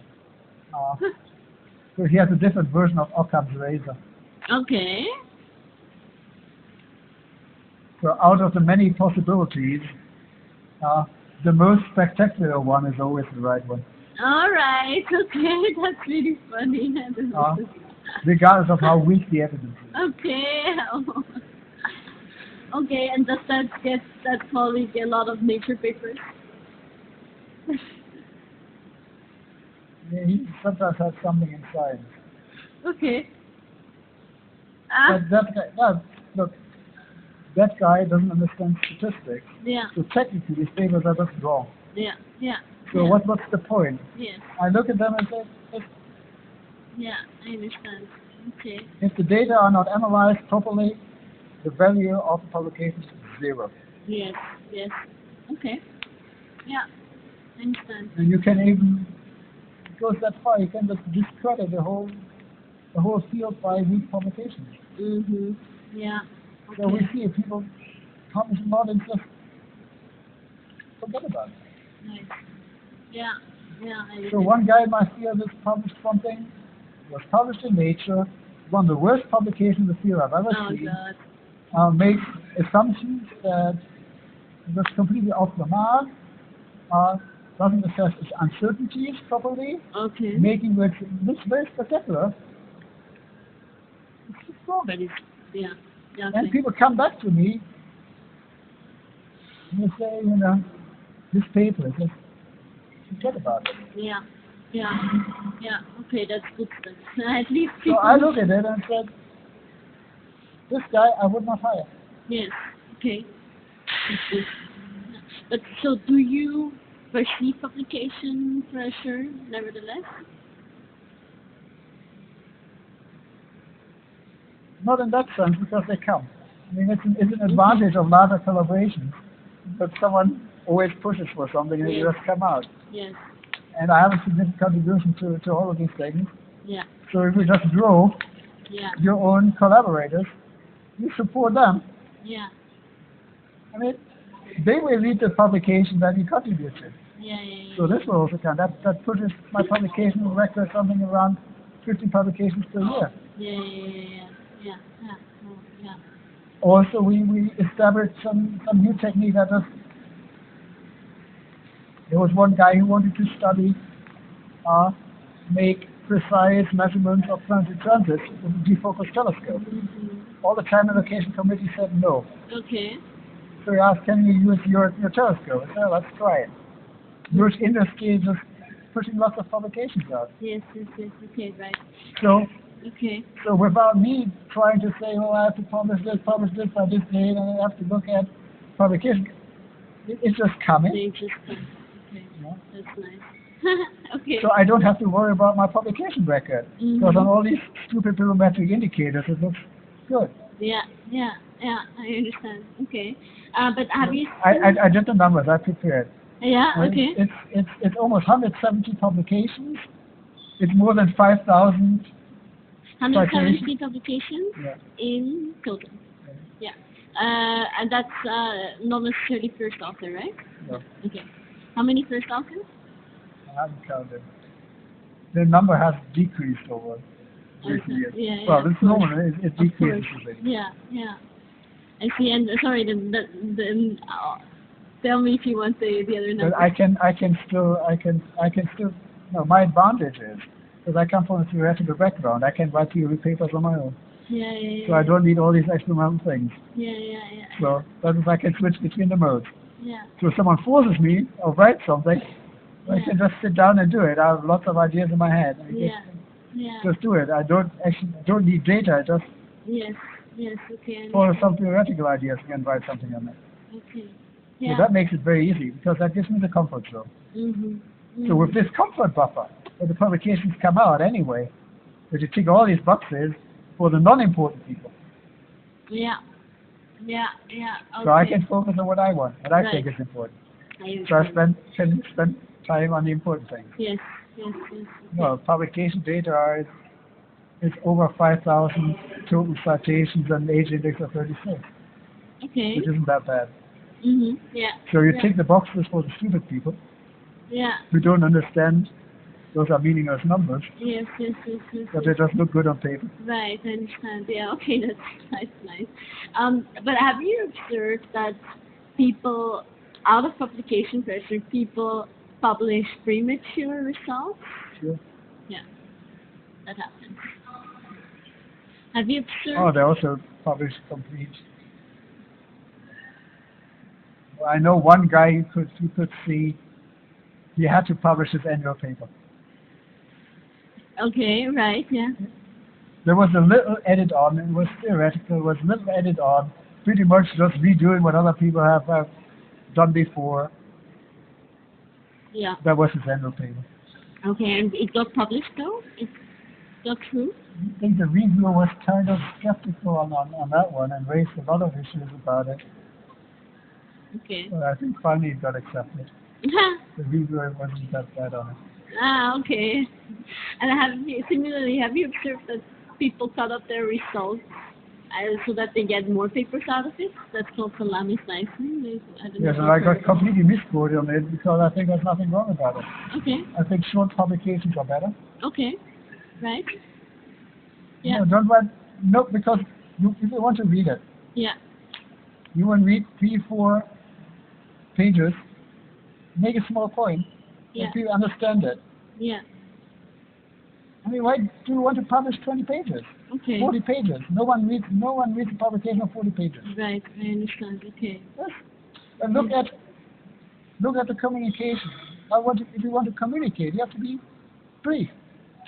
So he has a different version of Occam's razor. Okay. So out of the many possibilities, the most spectacular one is always the right one, All right. Okay, that's really funny. regardless of how weak the evidence is. Okay. Okay, and does that get that colleague a lot of nature papers? Yeah, he sometimes has something in science. Okay. But look, that guy doesn't understand statistics. Yeah. So technically, his papers are just wrong. Yeah. So Yeah. what's the point? Yes. I look at them and say, Yeah, I understand. Okay. if the data are not analyzed properly, the value of the publication is zero. Yes. Yes. Okay. Yeah, I understand. And you can even go that far. You can just discredit the whole field by weak publications. Mhm. Yeah. Okay. So we see people publish a lot and just forget about it. Nice. Yeah. Yeah. I So one guy in my field has published something, was published in Nature, one of the worst publications in the field I've ever Oh seen, God. makes assumptions that was completely off the mark, doesn't assess its uncertainties properly, Okay. making it looks very spectacular. It's just wrong. But it's yeah. Yeah. And Okay. people come back to me and they say, this paper, just forget about it. Yeah. Yeah. Yeah. Okay, that's good stuff. At least So people. I look at it and said, this guy I would not hire. Yes. Okay. That's good. Yeah. But so, do you perceive publication pressure nevertheless? Not in that sense, because they come. I mean, it's an advantage of larger collaborations, but someone always pushes for something and it Yes. just come out. Yes. And I have a significant contribution to all of these things. Yeah. So if you just grow Yeah. your own collaborators, you support them. Yeah. I mean, they will lead the publication that you contribute to. Yeah. Yeah. So this will also count. That pushes my publication record something around 50 publications per year. Yeah. Yeah. Yeah. Yeah. Yeah. Oh, yeah. Also, we established some new technique that was, there was one guy who wanted to study, make precise measurements of planetary transits with a defocused telescope. Mhm. All the time and location committee said no. Okay. So he asked, can you use your telescope? I said, well, let's try it. Which industry is just pushing lots of publications out. Yes. Yes. Yes. Okay. Right. So Okay. without me trying to say, oh, I have to publish this by this date, and I have to look at publication, it's just coming. They just come. Okay. Yeah. That's nice. Okay. So I don't have to worry about my publication record, because on all these stupid barometric indicators, it looks good. Yeah. Yeah. Yeah. I understand. Okay. But have you? I did the numbers. I prepared. Yeah. Okay. It's almost 170 publications. It's more than 5,000. 170 publications Yeah. in total. Yeah. And that's not necessarily first author, right? No, Okay. How many first authors? I haven't counted. The number has decreased over recent Okay. years. Yeah, yeah, Well, of it's course. normal. It Of decreases course. a bit. Yeah. Yeah. I see. And sorry, the tell me if you want the other number. But I can still. No, my advantage is because I come from a theoretical background. I can write theory papers on my own, Yeah. Yeah. Yeah. so I don't need all these experimental things. Yeah. Yeah. Yeah. So that is, I can switch between the modes. Yeah. So if someone forces me or writes something, I Yeah. can just sit down and do it. I have lots of ideas in my head. I Yeah. Yeah. just do it. I don't need data. I just Yes. Yes. Okay. follow some theoretical ideas and write something on it. Okay. So Yeah. that makes it very easy because that gives me the comfort zone. Mhm. So with this comfort buffer, where the publications come out anyway, that you tick all these boxes for the non-important people. Yeah. Yeah. Yeah. Okay. So I can focus on what I want, what I Right. think is important. I So I understand. can spend time on the important things. Yes. Yes. Yes. No, publication data is over 5,000 total citations and an age index of 36, Okay. which isn't that bad. Mhm. Yeah. So you Yeah. tick the boxes for the stupid people Yeah. who don't understand those are meaningless numbers, Yes. Yes. Yes. Yes. but they yes. just look good on paper. Right. I understand. Yeah. Okay. That's nice. But have you observed that people, out of publication pressure, people publish premature results? Sure. Yeah. That happens. Have you observed? Oh, they also publish complete. Well, I know one guy you could see. He had to publish his annual paper. Okay. Right. Yeah. There was a little edit on. It was theoretical. There was a little edit on. Pretty much just redoing what other people have done before. Yeah. That was his annual paper. Okay, and it got published though? It got through? I think the reviewer was kind of skeptical on that one and raised a lot of issues about it. Okay. But I think finally it got accepted. The reviewer wasn't that bad on it. Okay. And similarly, have you observed that people cut up their results so that they get more papers out of it? That's called salami slicing. I don't know Yes, if and you've I heard got of completely misquoted on it because I think there's nothing wrong about it. it. Okay. I think short publications are better. Okay. Right. Yeah. No, don't write, no, because if you want to read it, Yeah. you want to read 3-4 pages, make a small point, Yeah. and people understand it. Yeah. I mean, why do you want to publish 20 pages? Okay. 40 pages. No one reads a publication of 40 pages. Right. I understand. Okay. Yes. And look at the communication. If you want to communicate, you have to be brief.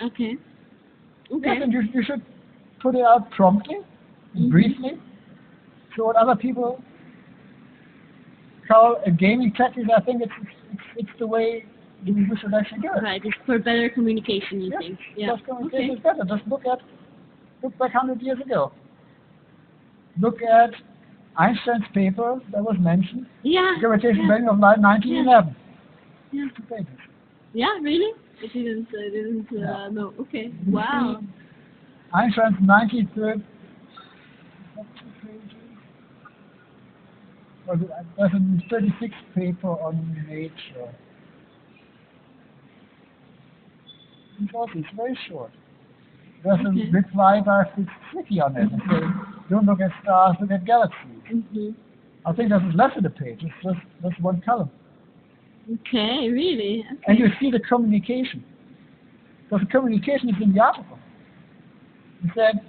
Okay. Yes, Okay. and you should put it out promptly, Mhm. briefly, so what other people call a gaming tactic. I think it's the way we should actually do it. Right. It's for better communication, you Yes, think? Yeah. just communication Okay. is better. Just look back 100 years ago. Look at Einstein's paper that was mentioned, Yeah. gravitation Yeah. bending of light, 1911. Yeah. 2 pages. Yeah. Really? I didn't Yeah. know. Okay. Wow. Einstein's 93rd. There's a 36th paper on Nature. It's very short. There's Okay. a reply by Fitzsicky on it. It says, don't look at stars, look at galaxies. Mhm. I think there's less of the page. It's just one column. Okay. Really? Okay. And you see the communication. Because the communication is in the article. He said,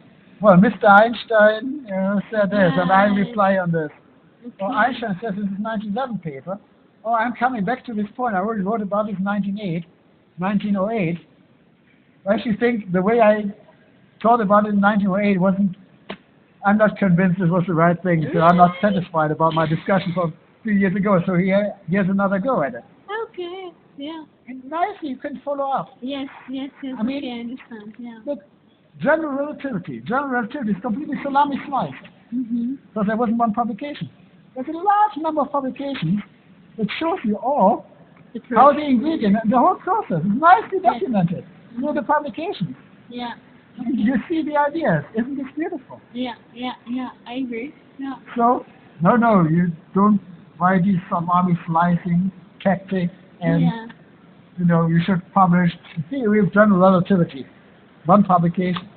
well, Mr. Einstein said this, and I Right. reply on this. Well, Okay. Einstein says this is 1911 paper. Oh, I'm coming back to this point. I already wrote about this in 1908. I actually think the way I thought about it in 1908 wasn't, I'm not convinced it was the right thing, so I'm not satisfied about my discussion from 3 years ago, so here's another go at it. Okay. Yeah. And nicely, you can follow up. Yes. Yes. Yes. I mean- Okay. I understand. Yeah. Look, general relativity is completely salami sliced, Mhm. because there wasn't one publication. There's a large number of publications that shows you all The how the process. ingredient, the whole process is nicely documented through the publications. Yeah. You see the ideas. Isn't this beautiful? Yeah. Yeah. Yeah. I agree. Yeah. So, no, you don't buy these salami slicing tactic, and Yeah. you should publish the theory of general relativity, one publication.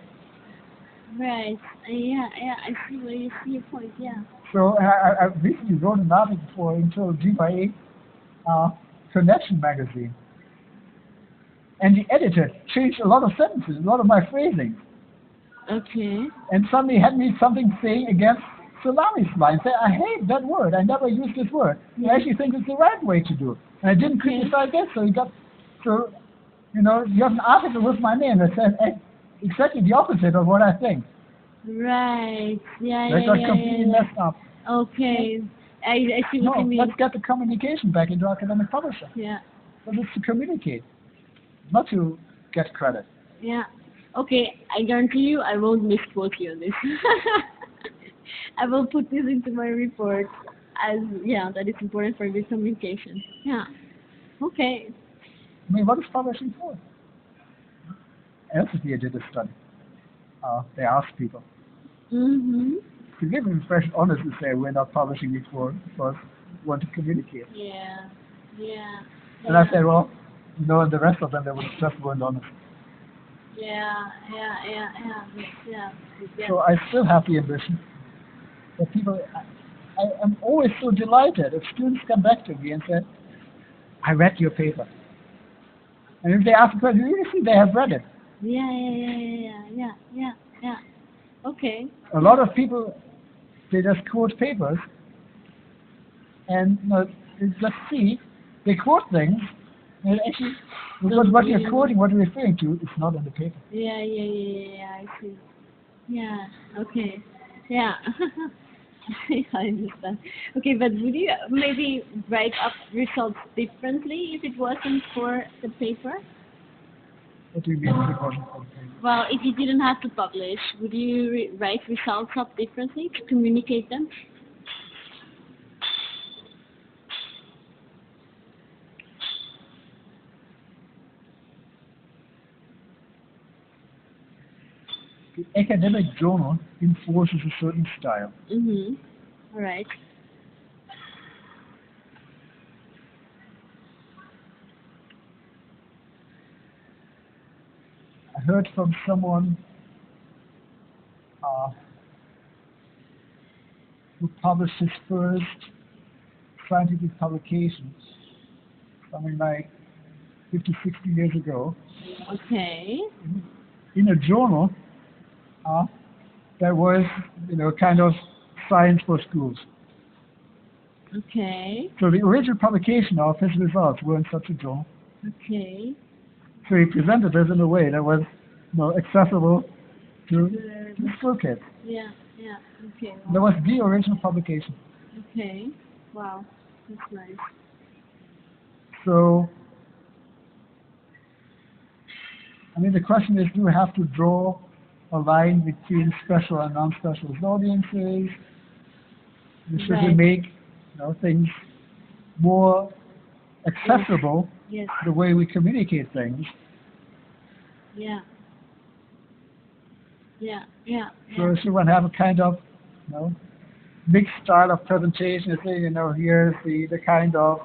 Right. Yeah. Yeah. I see where you see your point. Yeah. So I recently wrote an article for Internal G8 Connection magazine, and the editor changed a lot of sentences, a lot of my phrasing, Okay. and suddenly had me something saying against salami slice. I hate that word. I never use this word. I actually think it's the right way to do it, and I didn't Okay. criticize that. So you have an article with my name that says exactly the opposite of what I think. Right. Yeah. That Yeah. got Yeah. completely Yeah. messed up. Okay. I see No, what you mean. let's get the communication back into academic publishing. Yeah. But it's to communicate, not to get credit. Yeah. Okay, I guarantee you I won't misquote you on this. I will put this into my report as, that is important for good communication. Yeah. Okay. I mean, what is publishing for? Elsevier did a study. They asked people Mm-hmm. to give an impression, honestly say, we're not publishing it because we want to communicate. Yeah. Yeah. And I said, well, and the rest of them, they just weren't honest. Yeah. So I still have the ambition that people, I am always so delighted if students come back to me and say, I read your paper. And if they ask a question, you see they have read it. Yeah. Okay. A lot of people, they just quote papers, and they just see, they quote things, and actually, because what you're quoting, what you're referring to, is not in the paper. Yeah, I see. Yeah, okay. Yeah. I understand. Okay, but would you maybe write up results differently if it wasn't for the paper? What do you mean if it wasn't for the paper? Well, if you didn't have to publish, would you write results up differently to communicate them? The academic journal enforces a certain style. Mm-hmm. All right. I heard from someone who published his first scientific publication something like 50, 60 years ago Okay. in a journal that was, kind of science for schools. Okay. So the original publication of his results were in such a journal. Okay. So he presented this in a way that was, accessible to school kids. Yeah. Yeah. Okay. That was the original publication. Okay. Wow. That's nice. So, the question is, do we have to draw a line between special and non-specialist audiences? Should we Right. make, things more accessible, Yes. the way we communicate things? Yeah. Yeah. Yeah. So should one have a kind of, mixed style of presentation? Saying, here's the kind of,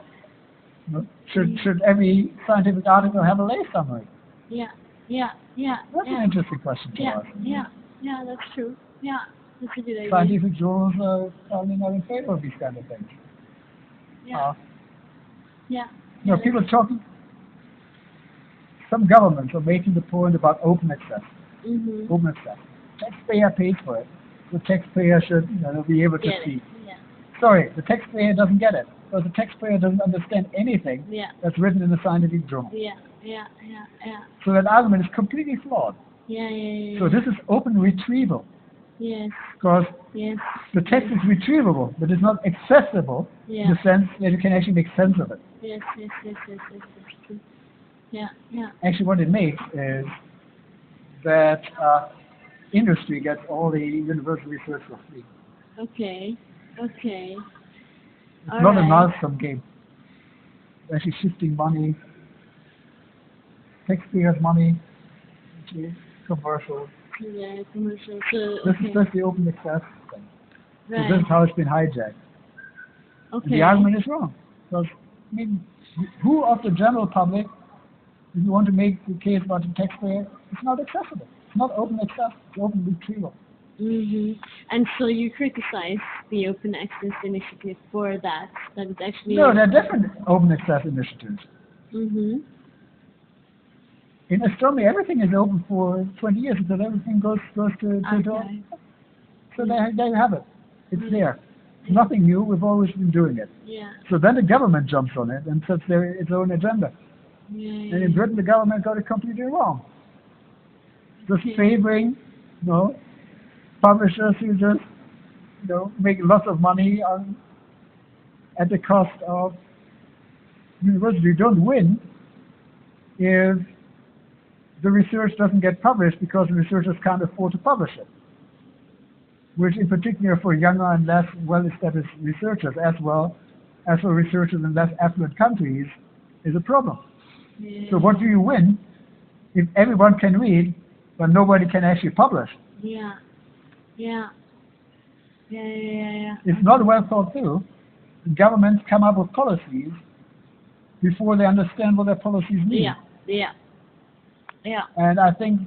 should every scientific article have a lay summary? Yeah. Yeah. Yeah. That's an interesting question to Yeah. ask. Yeah. Yeah. That's true. Yeah. That's a good idea. Scientific journals are probably not in favor of these kind of things. Yeah. Yeah. People talking, some governments are making the point about open access. Mm-hmm. Open access. Taxpayer pays for it. The taxpayer should, be able to Get see. it. Yeah. Sorry, the taxpayer doesn't get it. Because the taxpayer doesn't understand anything Yeah. that's written in the scientific journal. Yeah. Yeah. Yeah. Yeah. So that argument is completely flawed. Yeah. Yeah. So this is open retrieval. Yes. Because Yes. the text is retrievable, but it's not accessible Yeah. in the sense that you can actually make sense of it. Yes. Yes. Yes. Yes. Yes. That's true. Yeah. Yeah. Actually, what it makes is that industry gets all the universal research for free. Okay. Okay. It's All not a right. null-sum game. It's actually shifting money, taxpayers' money, into commercial. Yeah. Commercial. So This okay. is just the open access thing. So Right. this is how it's been hijacked. And Okay. the argument is wrong. Because, who of the general public, if you want to make the case about the taxpayer, it's not accessible. It's not open access, it's open retrieval. Mm-hmm. And so you criticize the Open Access Initiative for that. That it's actually. No, there are different open access initiatives. Mm-hmm. In astronomy, everything is open for 20 years until everything goes to Okay. So there you have it. It's there. It's nothing new. We've always been doing it. Yeah. So then the government jumps on it and sets its own agenda. Yeah. And in Britain, the government got it completely wrong. Just Okay. favoring, publishers who just, make lots of money at the cost of university. You don't win if the research doesn't get published because the researchers can't afford to publish it, which in particular for younger and less well-established researchers, as well as for researchers in less affluent countries, is a problem. Yeah. So what do you win if everyone can read, but nobody can actually publish? Yeah. Yeah. Yeah. Yeah. It's not well thought through. Governments come up with policies before they understand what their policies mean. Yeah. Yeah. Yeah. And I think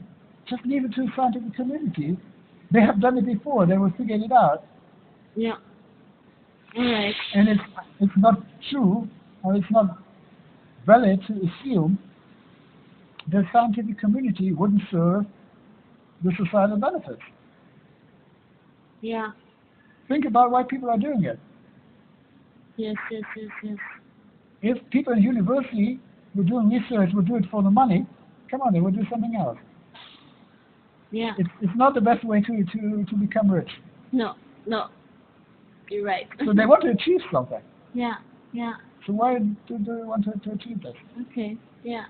just leave it to the scientific community. They have done it before. They will figure it out. Yeah. All right. And it's not true, or it's not valid to assume the scientific community wouldn't serve the societal benefits. Yeah. Think about why people are doing it. Yes. Yes. Yes. Yes. If people in university were doing research would do it for the money, come on, they would do something else. Yeah. It's not the best way to become rich. No. No. You're right. So they want to achieve something. Yeah. Yeah. So why do they want to achieve that? Okay. Yeah.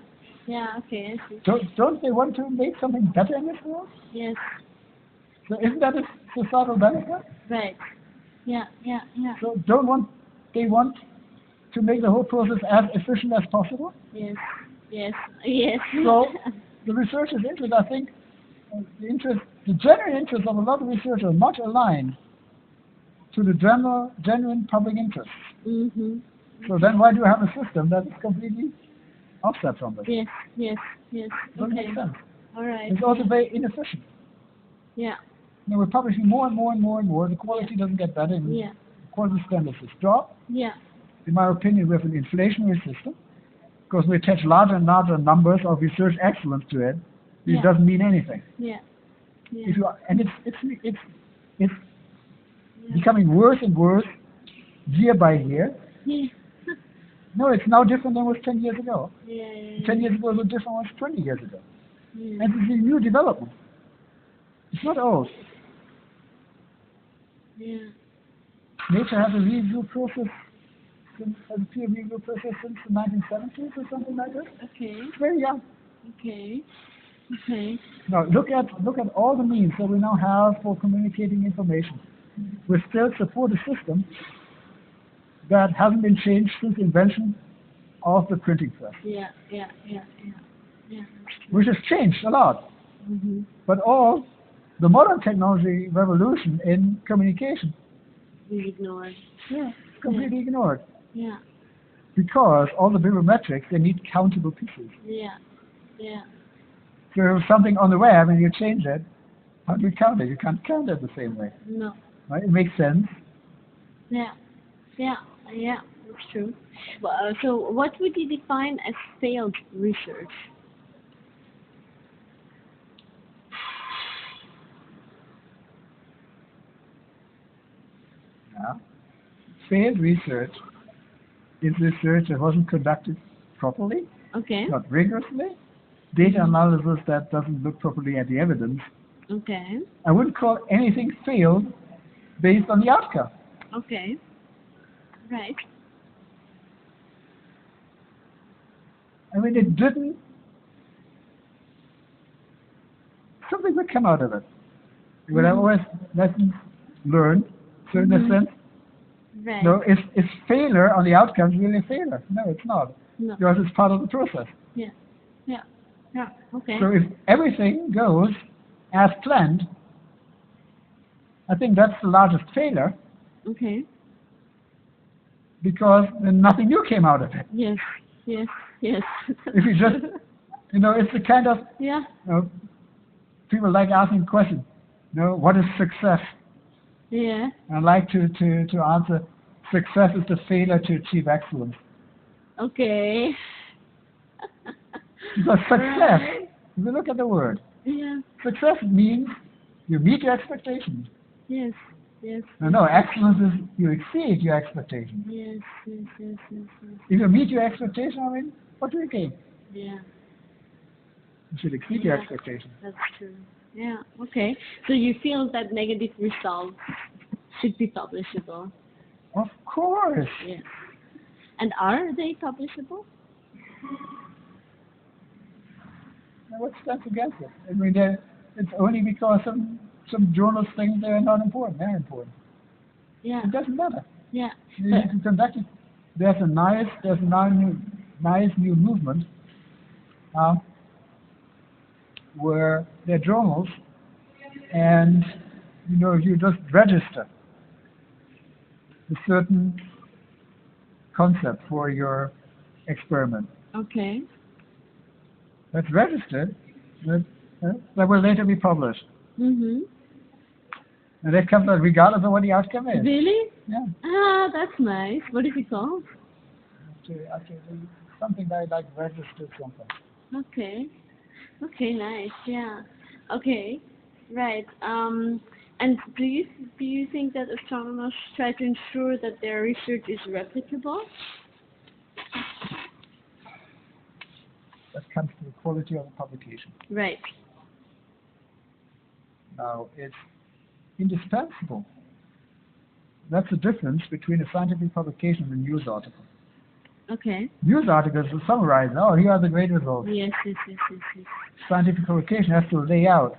Yeah. Okay. I see. Don't they want to make something better in this world? Yes. So isn't that a societal benefit? Right. Yeah. Yeah. Yeah. So they want to make the whole process as efficient as possible? Yes. Yes. Yes. So the researchers' interest, I think, the general interest of a lot of researchers are much aligned to the genuine public interest. Mhm. So then why do you have a system that is completely offset from this? Yes. Yes. Yes. Doesn't Okay. make sense. All right. It's also very inefficient. Yeah. You know, we're publishing more and more and more and more. The quality doesn't get better, and Yeah. quality standards just drop. Yeah. In my opinion, we have an inflationary system because we attach larger and larger numbers of research excellence to it. It Yeah. doesn't mean anything. Yeah. Yeah. If you and it's becoming worse and worse year by year. Yeah. No, it's now different than it was 10 years ago. Yeah. 10 years ago was different than it was 20 years ago. Yeah. And it's a new development. It's not old. Yeah. Nature has a review process, has a peer review process since the 1970s or something like that. Okay. It's very young. Okay. Okay. Now look at all the means that we now have for communicating information. We still support a system that hasn't been changed since the invention of the printing press, Yeah. Yeah. Yeah. Yeah. Yeah. which has changed a lot. Mhm. But all the modern technology revolution in communication, We ignored. completely ignored. Yeah. Because all the bibliometrics, they need countable pieces. Yeah. Yeah. So if something on the web and you change it, how do you count it? You can't count it the same way. No. Right? It makes sense. Yeah. Yeah. Yeah. That's true. Well, so, what would you define as failed research? Yeah. Failed research is research that wasn't conducted properly, Okay. not rigorously, data analysis that doesn't look properly at the evidence. Okay. I wouldn't call anything failed based on the outcome. Okay. Right. I mean, it didn't, something would come out of it. You would have always lessons learned, so in a sense, Right. no, is failure on the outcomes really a failure? No, it's not. No. Because it's part of the process. Yeah. Yeah. Yeah. Okay. So if everything goes as planned, I think that's the largest failure Okay. because then nothing new came out of it. Yes. Yes. Yes. If you just, it's the kind of, Yeah. people like asking questions, what is success? Yeah. I like to answer, success is the failure to achieve excellence. Okay. Because success, Right. if you look at the word, Yeah. success means you meet your expectations. Yes. Yes. No, excellence is you exceed your expectations. Yes. Yes. Yes. Yes. Yes. If you meet your expectation, what do you gain? Yeah. You should exceed your Yeah. expectations. That's true. Yeah. Okay. So you feel that negative results should be publishable? Of course. Yes. And are they publishable? Now, what stands against it? It's only because some journals think they're not important. They're important. Yeah. It doesn't matter. Yeah. You can conduct it. There's a nice new movement where there are journals, and you just register a certain concept for your experiment. Okay. That's registered. That will later be published. Mhm. And that comes out regardless of what the outcome is. Really? Yeah. Ah, that's nice. What is it called? Something like registered something. Okay. Okay, nice. Yeah. Okay. Right. And do you think that astronomers try to ensure that their research is replicable? That comes to the quality of the publication. Right. Now, it's indispensable that's the difference between a scientific publication and a news article. Okay. News articles will summarize, oh, here are the great results. Yes. Scientific publication has to lay out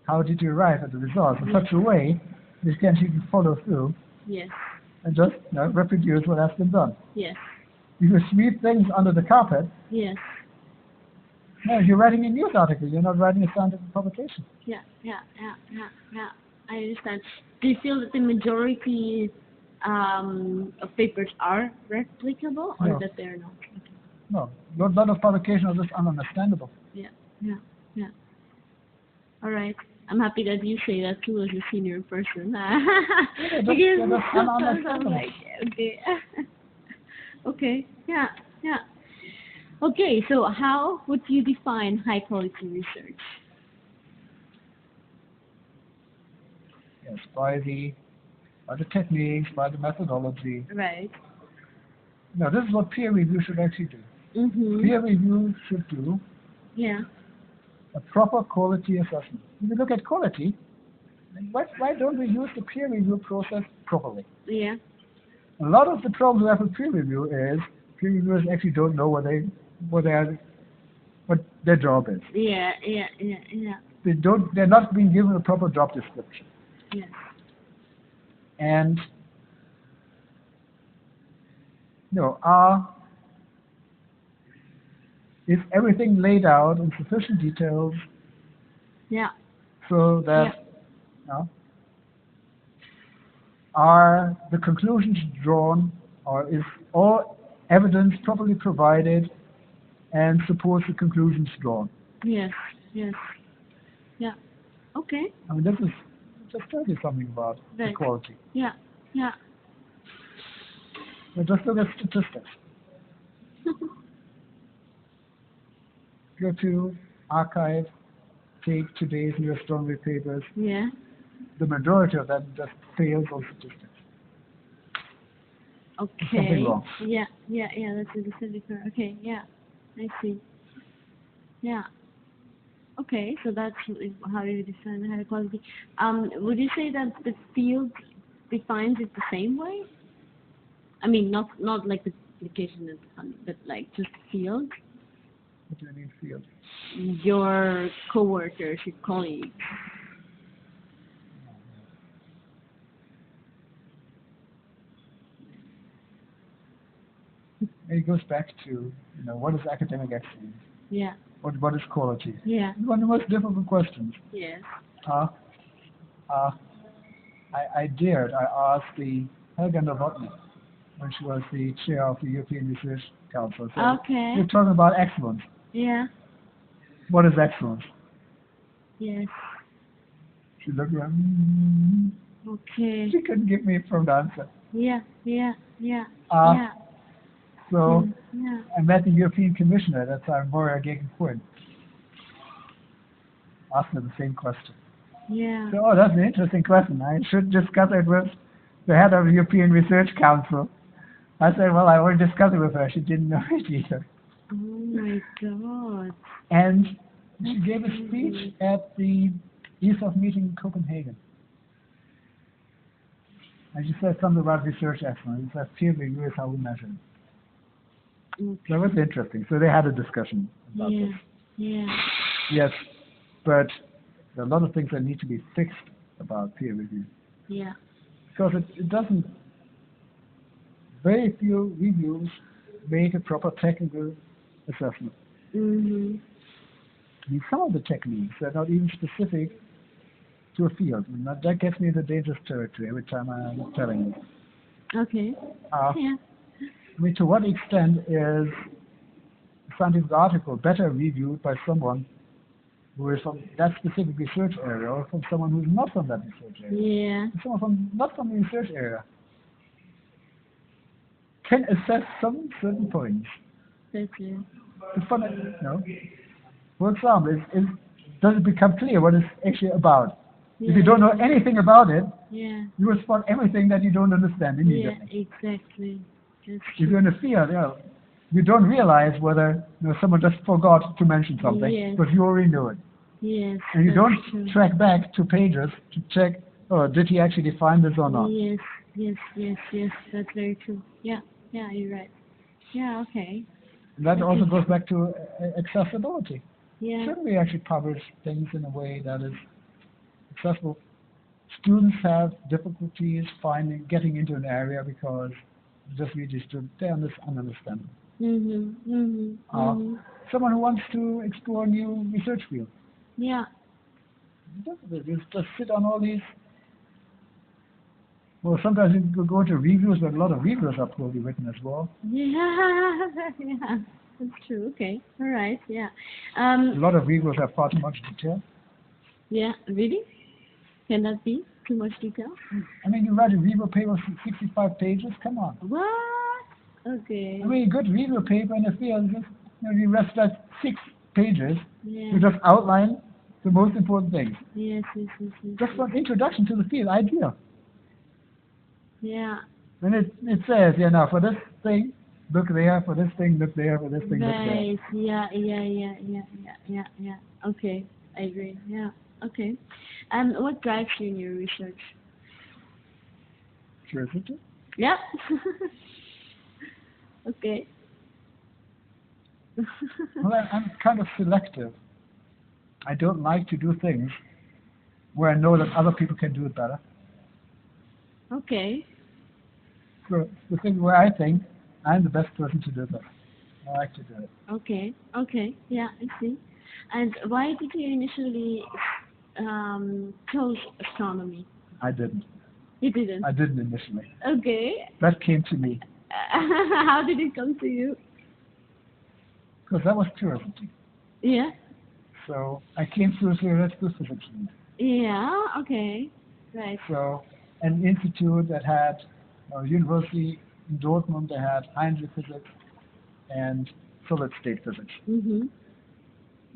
how did you arrive at the results in such a way that you can follow through Yes. and just reproduce what has been done. Yes. If you sweep things under the carpet, Yes. no, you're writing a news article, you're not writing a scientific publication. Yeah. I understand. Do you feel that the majority of papers are replicable, or No. that they're not? Okay. No, a lot of publications are just ununderstandable. Yeah. All right. I'm happy that you say that too as a senior person. that's Because sometimes I'm ununderstandable. like, okay. Okay. Yeah. Okay, so how would you define high quality research? Yes, by the techniques, by the methodology. Right. Now, this is what peer review should actually do. Mhm. Peer review should do Yeah. a proper quality assessment. If you look at quality, why don't we use the peer review process properly? Yeah. A lot of the problem we have with peer review is peer reviewers actually don't know what their job is. Yeah. They're not being given a proper job description. Yes. And is everything laid out in sufficient details Yeah. so that are the conclusions drawn, or is all evidence properly provided and supports the conclusions drawn? Yes. Yeah. Okay. I mean, this is just tell you something about the Right. quality. Yeah. So just look at statistics. Go to archive, take today's New Astronomy papers. Yeah. The majority of them just fails on statistics. Okay. Something wrong. Yeah. That's a specific. Okay. Yeah. I see. Yeah. Okay. So that's how you define high quality. Would you say that the field defines it the same way? I mean, not like the application, but like just the field. What do you mean field? Your coworkers, your colleagues. It goes back to, what is academic excellence? Yeah. What is quality? Yeah. One of the most difficult questions. Yes. I asked the Helga Novotny when she was the chair of the European Research Council. So Okay. you're talking about excellence. Yeah. What is excellence? Yes. She looked around. Okay. She couldn't give me a prompt answer. Yeah. So Yeah. I met the European Commissioner, that's Moira Gegen-Quinn. Asked her the same question. Yeah. So, that's an interesting question. I should discuss it with the head of the European Research Council. I said, well, I already discussed it with her. She didn't know it either. Oh my God. And she gave a speech at the ESOF meeting in Copenhagen. And she said something about research excellence. She said peer review is how we measure it. Okay. So it was interesting. So they had a discussion about this. Yeah. Yes, but there are a lot of things that need to be fixed about peer review. Yeah. Because it doesn't, very few reviews make a proper technical assessment. Mhm. I mean, some of the techniques are not even specific to a field. I mean, that gets me into dangerous territory every time I'm telling you. Okay. Yeah. I mean, to what extent is a scientific article better reviewed by someone who is from that specific research area, or from someone who's not from that research area? Yeah. Someone not from the research area can assess some certain points. That's it. It's fun, For example, does it become clear what it's actually about? Yeah. If you don't know anything about it, Yeah. you will spot everything that you don't understand immediately. Yeah. Exactly. That's If you're in a field, you don't realize whether someone just forgot to mention something, Yes. but you already knew it. Yes. And you that's don't true. track back 2 pages to check, did he actually define this or not? Yes. Yes, yes, yes. That's very true. Yeah, yeah, you're right. Yeah, okay. And that also Okay. goes back to accessibility. Yeah. Shouldn't we actually publish things in a way that is accessible? Students have difficulties getting into an area because just read these students, they understand. Mhm. Mhm. Mhm. Someone who wants to explore new research fields, Yeah. just sit on all these. Well, sometimes you could go to reviews, but a lot of reviews are poorly written as well. Yeah. Yeah. That's true. Okay. All right. Yeah. A lot of reviews have far too much detail. Yeah. Really? Can that be too much detail? I mean, you write a review paper of 65 pages. Come on. What? Okay. I mean, a good review paper in the field, just, you rest that 6 pages. Yeah. You just outline the most important things. Yes. Yes. Yes. Yes. Just for an introduction to the field, idea. Yeah. And it says, for this thing, look there, for this thing, look there, for this thing, look there. Right. Yeah. Yeah. Yeah. Yeah. Yeah. Yeah. Yeah. Okay. I agree. Yeah. Okay. What drives you in your research? Curiosity? Yeah. Okay. Well, I'm kind of selective. I don't like to do things where I know that other people can do it better. Okay. So the thing where I think I'm the best person to do that, I like to do it. Okay. Okay. Yeah, I see. And why did you initially chose astronomy? I didn't. You didn't. I didn't initially. Okay. That came to me How did it come to you? because that was curiosity. Yeah. So I came through theoretical physics. Yeah. Okay. Right. So an institute that had a university in Dortmund that had Heinrich physics and solid state physics. Mhm.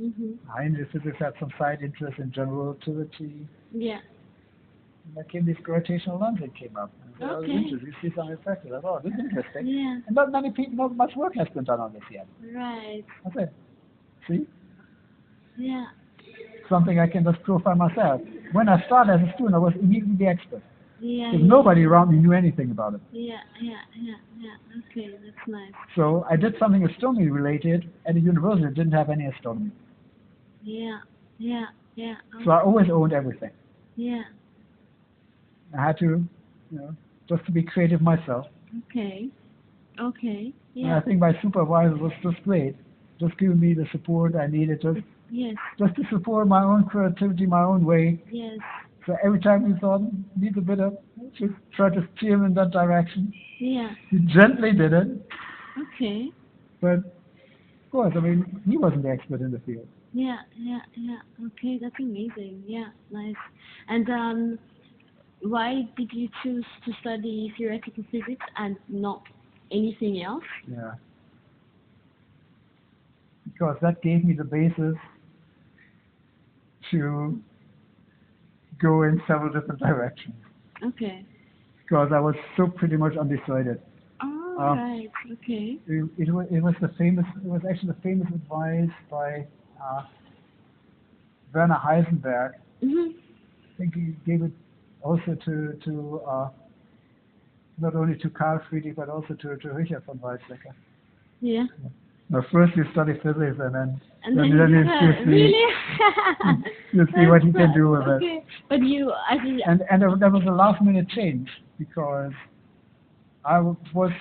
Mhm. Heinrich physics had some side interest in general relativity. Yeah. And there came this gravitational lens that came up. And I said, Okay. oh, interesting. You see some effect. I thought, oh, this is interesting. Yeah. And not many people, not much work has been done on this yet. Right. I said, see, Yeah. something I can just profile myself. When I started as a student, I was immediately the expert. Yeah. Because nobody around me knew anything about it. Yeah. Yeah. Yeah. Yeah. Okay. That's nice. So I did something astronomy related at a university that didn't have any astronomy. Yeah. Yeah. Yeah. So I always owned everything. Yeah. I had to, just to be creative myself. Okay. Okay. And Yeah. I think my supervisor was just great, just giving me the support I needed, Yes. just to support my own creativity, my own way. Yes. So every time he thought needs a bit of, just try to steer him in that direction. Yeah. He gently did it, Okay. but of course, I mean, he wasn't the expert in the field. Yeah. Yeah. Yeah. Okay. That's amazing. Yeah. Nice. And why did you choose to study theoretical physics and not anything else? Yeah. Because that gave me the basis to go in several different directions. Okay. Because I was so pretty much undecided. Oh, right. Okay. It was actually the famous advice by Werner Heisenberg. Mhm. I think he gave it also to not only to Carl Friedrich but also to Richard von Weizsäcker. Yeah. Now first you study physics and then And you see really? you see what you can do with it. Okay. But you, I think. And there was a last minute change because I was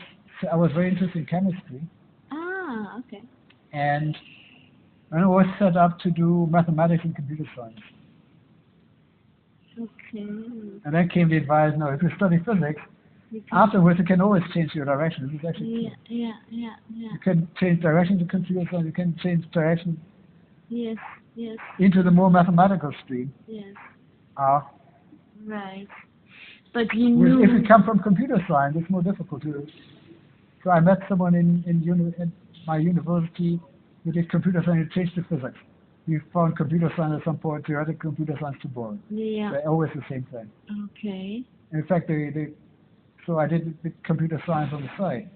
very interested in chemistry Ah. Okay. and I was set up to do mathematics and computer science. Okay. And then came the advice, no, if you study physics, afterwards you can always change your direction. This is actually Yeah. true. Yeah. Yeah. Yeah. You can change direction to computer science, you can change direction Yes. Yes. into the more mathematical stream. Yes. Right. But you knew. If you come from computer science, it's more difficult to. So I met someone in my university who did computer science and changed to physics. He found computer science at some point, theoretical computer science too boring. Yeah. They're always the same thing. Okay. In fact, so I did the computer science on the side.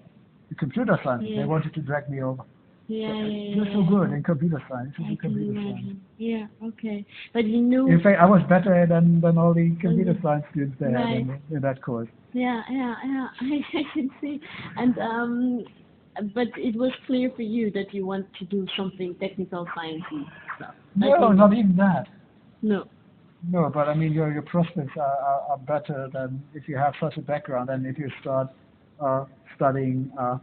The computer science, Yes. they wanted to drag me over. Yeah, yeah, You're so yeah, good yeah. in computer science. You I do can computer science. imagine. Yeah, okay. But you knew, In fact, I was better than all the computer Mhm. science students they had Right. in that course. Yeah, yeah, yeah. I can see. And but it was clear for you that you want to do something technical, sciencey stuff. I No, think not even that. no. No, but I mean, your prospects are better than if you have such a background and if you start studying uh,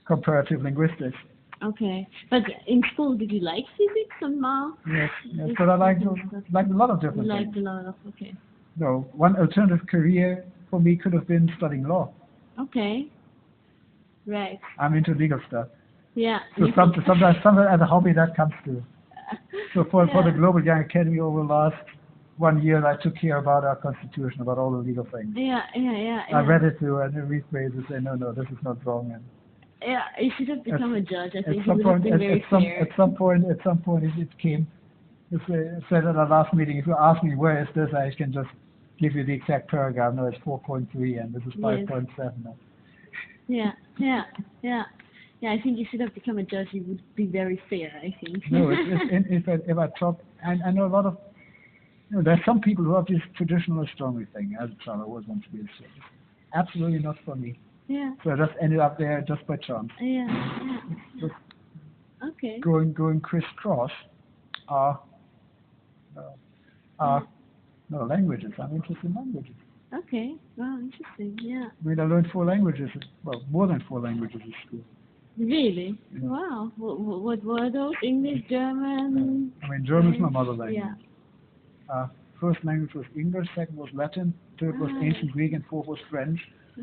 comparative linguistics. Okay. But in school, did you like physics and math? Yes, yes, Yes, but I like okay. like a lot of You different liked things. a lot of, okay. No, one alternative career for me could have been studying law. Okay. Right. I'm into legal stuff. Yeah. So sometimes as a hobby that comes through. So for the Yeah. Global Young Academy over the last 1 year, I took care about our constitution, about all the legal things. Yeah, yeah, yeah, I yeah. read it through and I rephrased it, say, no, this is not wrong. And Yeah, you should have become a judge. I at think you some would have point, been very fair. at some point, it came. It said at our last meeting, if you ask me where is this, I can just give you the exact paragraph. No, it's 4.3 and this is Yes. 5.7. Yeah, yeah, yeah. Yeah, I think you should have become a judge. You would be very fair, I think. No, if I talk, and I know a lot of, there's some people who have this traditional astronomy thing. As a child, I always wanted to be a astronomer. Absolutely not for me. Yeah, So I just ended up there just by chance. yeah, yeah. Just Okay. going crisscross are Yeah. no languages. I'm interested in languages. Okay. Wow, interesting. Yeah. I mean, I learned 4 languages. Well, more than 4 languages at school. Really? Yeah. Wow. What were those? English, German? I mean, German is my French? mother language. Yeah. First language was English, second was Latin, third was Ah. ancient Greek, and fourth was French.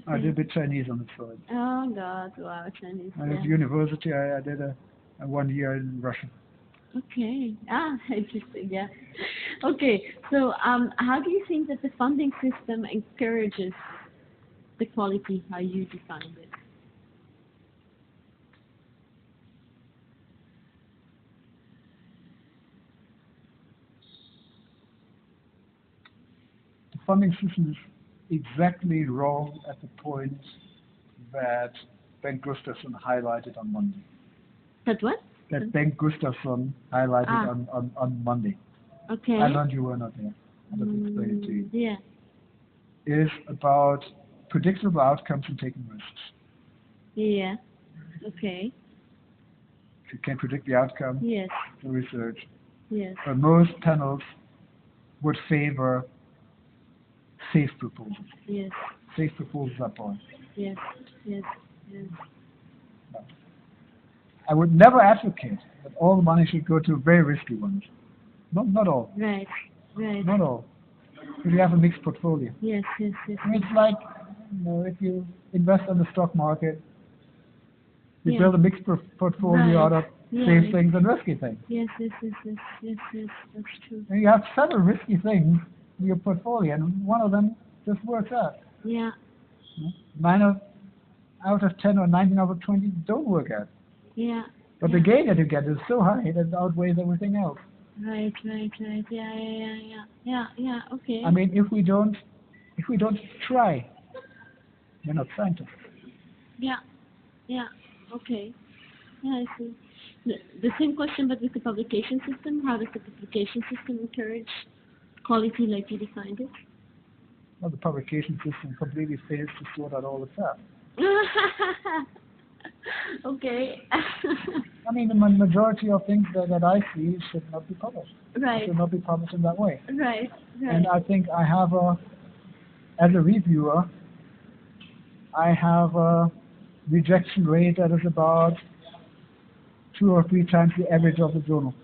I did a bit Chinese on the side. Oh God! Wow, Chinese. And at Yeah. university, I did a 1 year in Russian. Okay. Ah, interesting. Yeah. Okay. So, how do you think that the funding system encourages the quality how you defined it? The funding system is exactly wrong at the point that Ben Gustafsson highlighted on Monday. That what? That Ben Gustafsson highlighted Ah. on Monday. Okay. I learned you were not there. I just explained it to you. Yeah. Is about predictable outcomes and taking risks. Yeah. Okay. If you can predict the outcome, Yes. the research. Yes. But most panels would favor safe proposals. Yes. Safe proposals are boring. Yes. Yes. Yes. I would never advocate that all the money should go to very risky ones. Not all. Right. Right. Not all. If you have a mixed portfolio. Yes. Yes. Yes. I mean, it's like, if you invest on the stock market, you Yeah. build a mixed portfolio Right. out of Yeah. safe things and risky things. Yes. Yes. Yes. Yes. Yes. Yes. That's true. And you have several risky things in your portfolio, and one of them just works out. Yeah. 9 out of 10 or 19 out of 20 don't work out. Yeah. But Yeah. the gain that you get is so high that it outweighs everything else. Right. Right. Right. Yeah. Yeah. Yeah. Yeah. Yeah. Yeah. Okay. I mean, if we don't try, we're not scientists. Yeah. Yeah. Okay. Yeah, I see. The same question, but with the publication system. How does the publication system encourage quality like you defined it? Well, the publication system completely fails to sort out all the stuff. Okay. I mean, the majority of things that I see should not be published. Right. Should not be published in that way. Right. Right. And I think I have as a reviewer, I have a rejection rate that is about 2 or 3 times the average of the journal.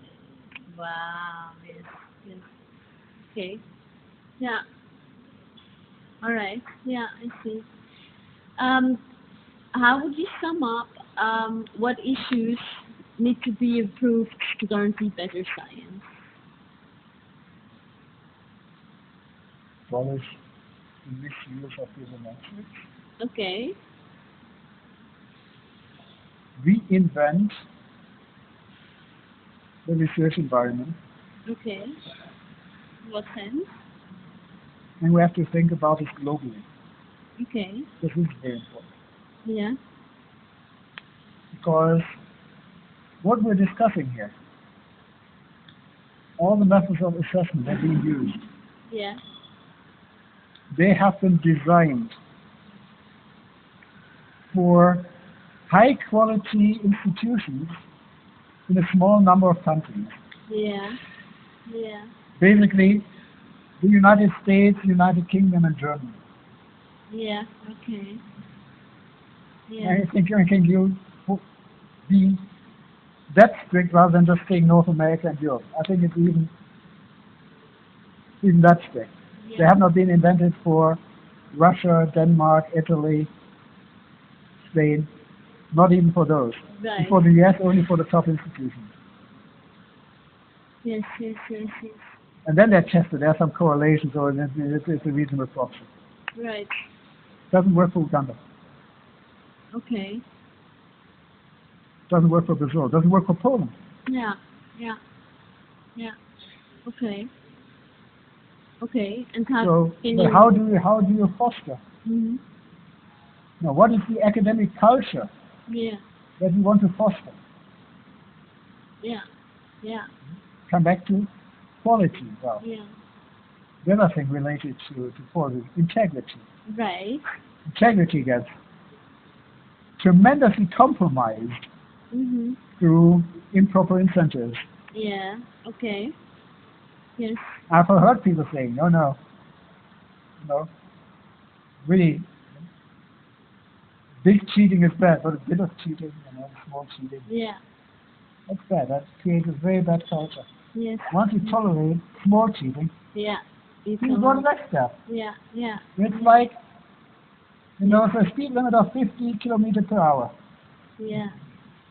Wow. Yes. Yes. Okay. Yeah. All right. Yeah, I see. How would you sum up what issues need to be improved to guarantee better science? Abolish the misuse of sabermetrics. Okay. Reinvent the research environment. Okay. What sense? And we have to think about this globally. Okay. This is very important. Yeah. because what we're discussing here, all the methods of assessment that are being used, Yeah. they have been designed for high quality institutions in a small number of countries. Yeah. Yeah. Basically, the United States, United Kingdom, and Germany. Yeah. Okay. Yeah. I think you can be that strict rather than just saying North America and Europe. I think it's even that strict. They Yeah. have not been invented for Russia, Denmark, Italy, Spain, not even for those. Right. For the US, only for the top institutions. Yes. Yes. Yes. Yes. And then they're tested. There are some correlations, or it's a reasonable proxy. Right. Doesn't work for Uganda. Okay. Doesn't work for Brazil. Doesn't work for Poland. Yeah. Yeah. Yeah. Okay. Okay. And how So, can but you? how do you foster? Mhm. Now, what is the academic culture Yeah. that you want to foster? Yeah. Yeah. Come back to quality. Well, Yeah. the other thing related to quality, integrity. Right. Integrity gets tremendously compromised Mhm. through improper incentives. Yeah. Okay. Yes. I've heard people saying, no, really, big cheating is bad, but a bit of cheating, small cheating, Yeah. that's bad. That creates a very bad culture. Yes. Once you tolerate small cheating, Yeah. You you go to the can. next step. Yeah. Yeah. It's like, a speed limit of 50 kilometers per hour. Yeah.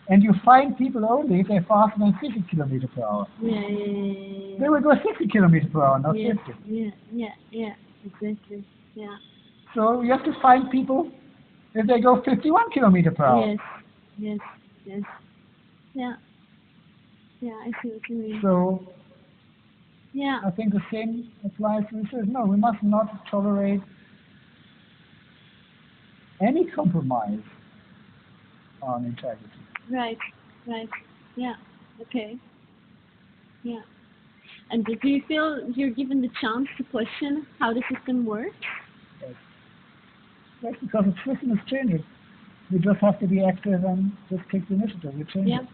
And you find people only if they're faster than 50 kilometers per hour. Yeah. Yeah. Yeah. They will go 60 kilometers per hour, not Yeah. 50. Yeah. Yeah. Yeah. Exactly. Yeah. So you have to find people if they go 51 kilometers per hour. Yes. Yes. Yes. Yeah. Yeah. I see what you mean. So Yeah. I think the same applies to research. No, we must not tolerate any compromise on integrity. Right. Right. Yeah. Okay. Yeah. And do you feel you're given the chance to question how the system works? Yes. That's because the system is changing. We just have to be active and just take the initiative. We change Yeah. it.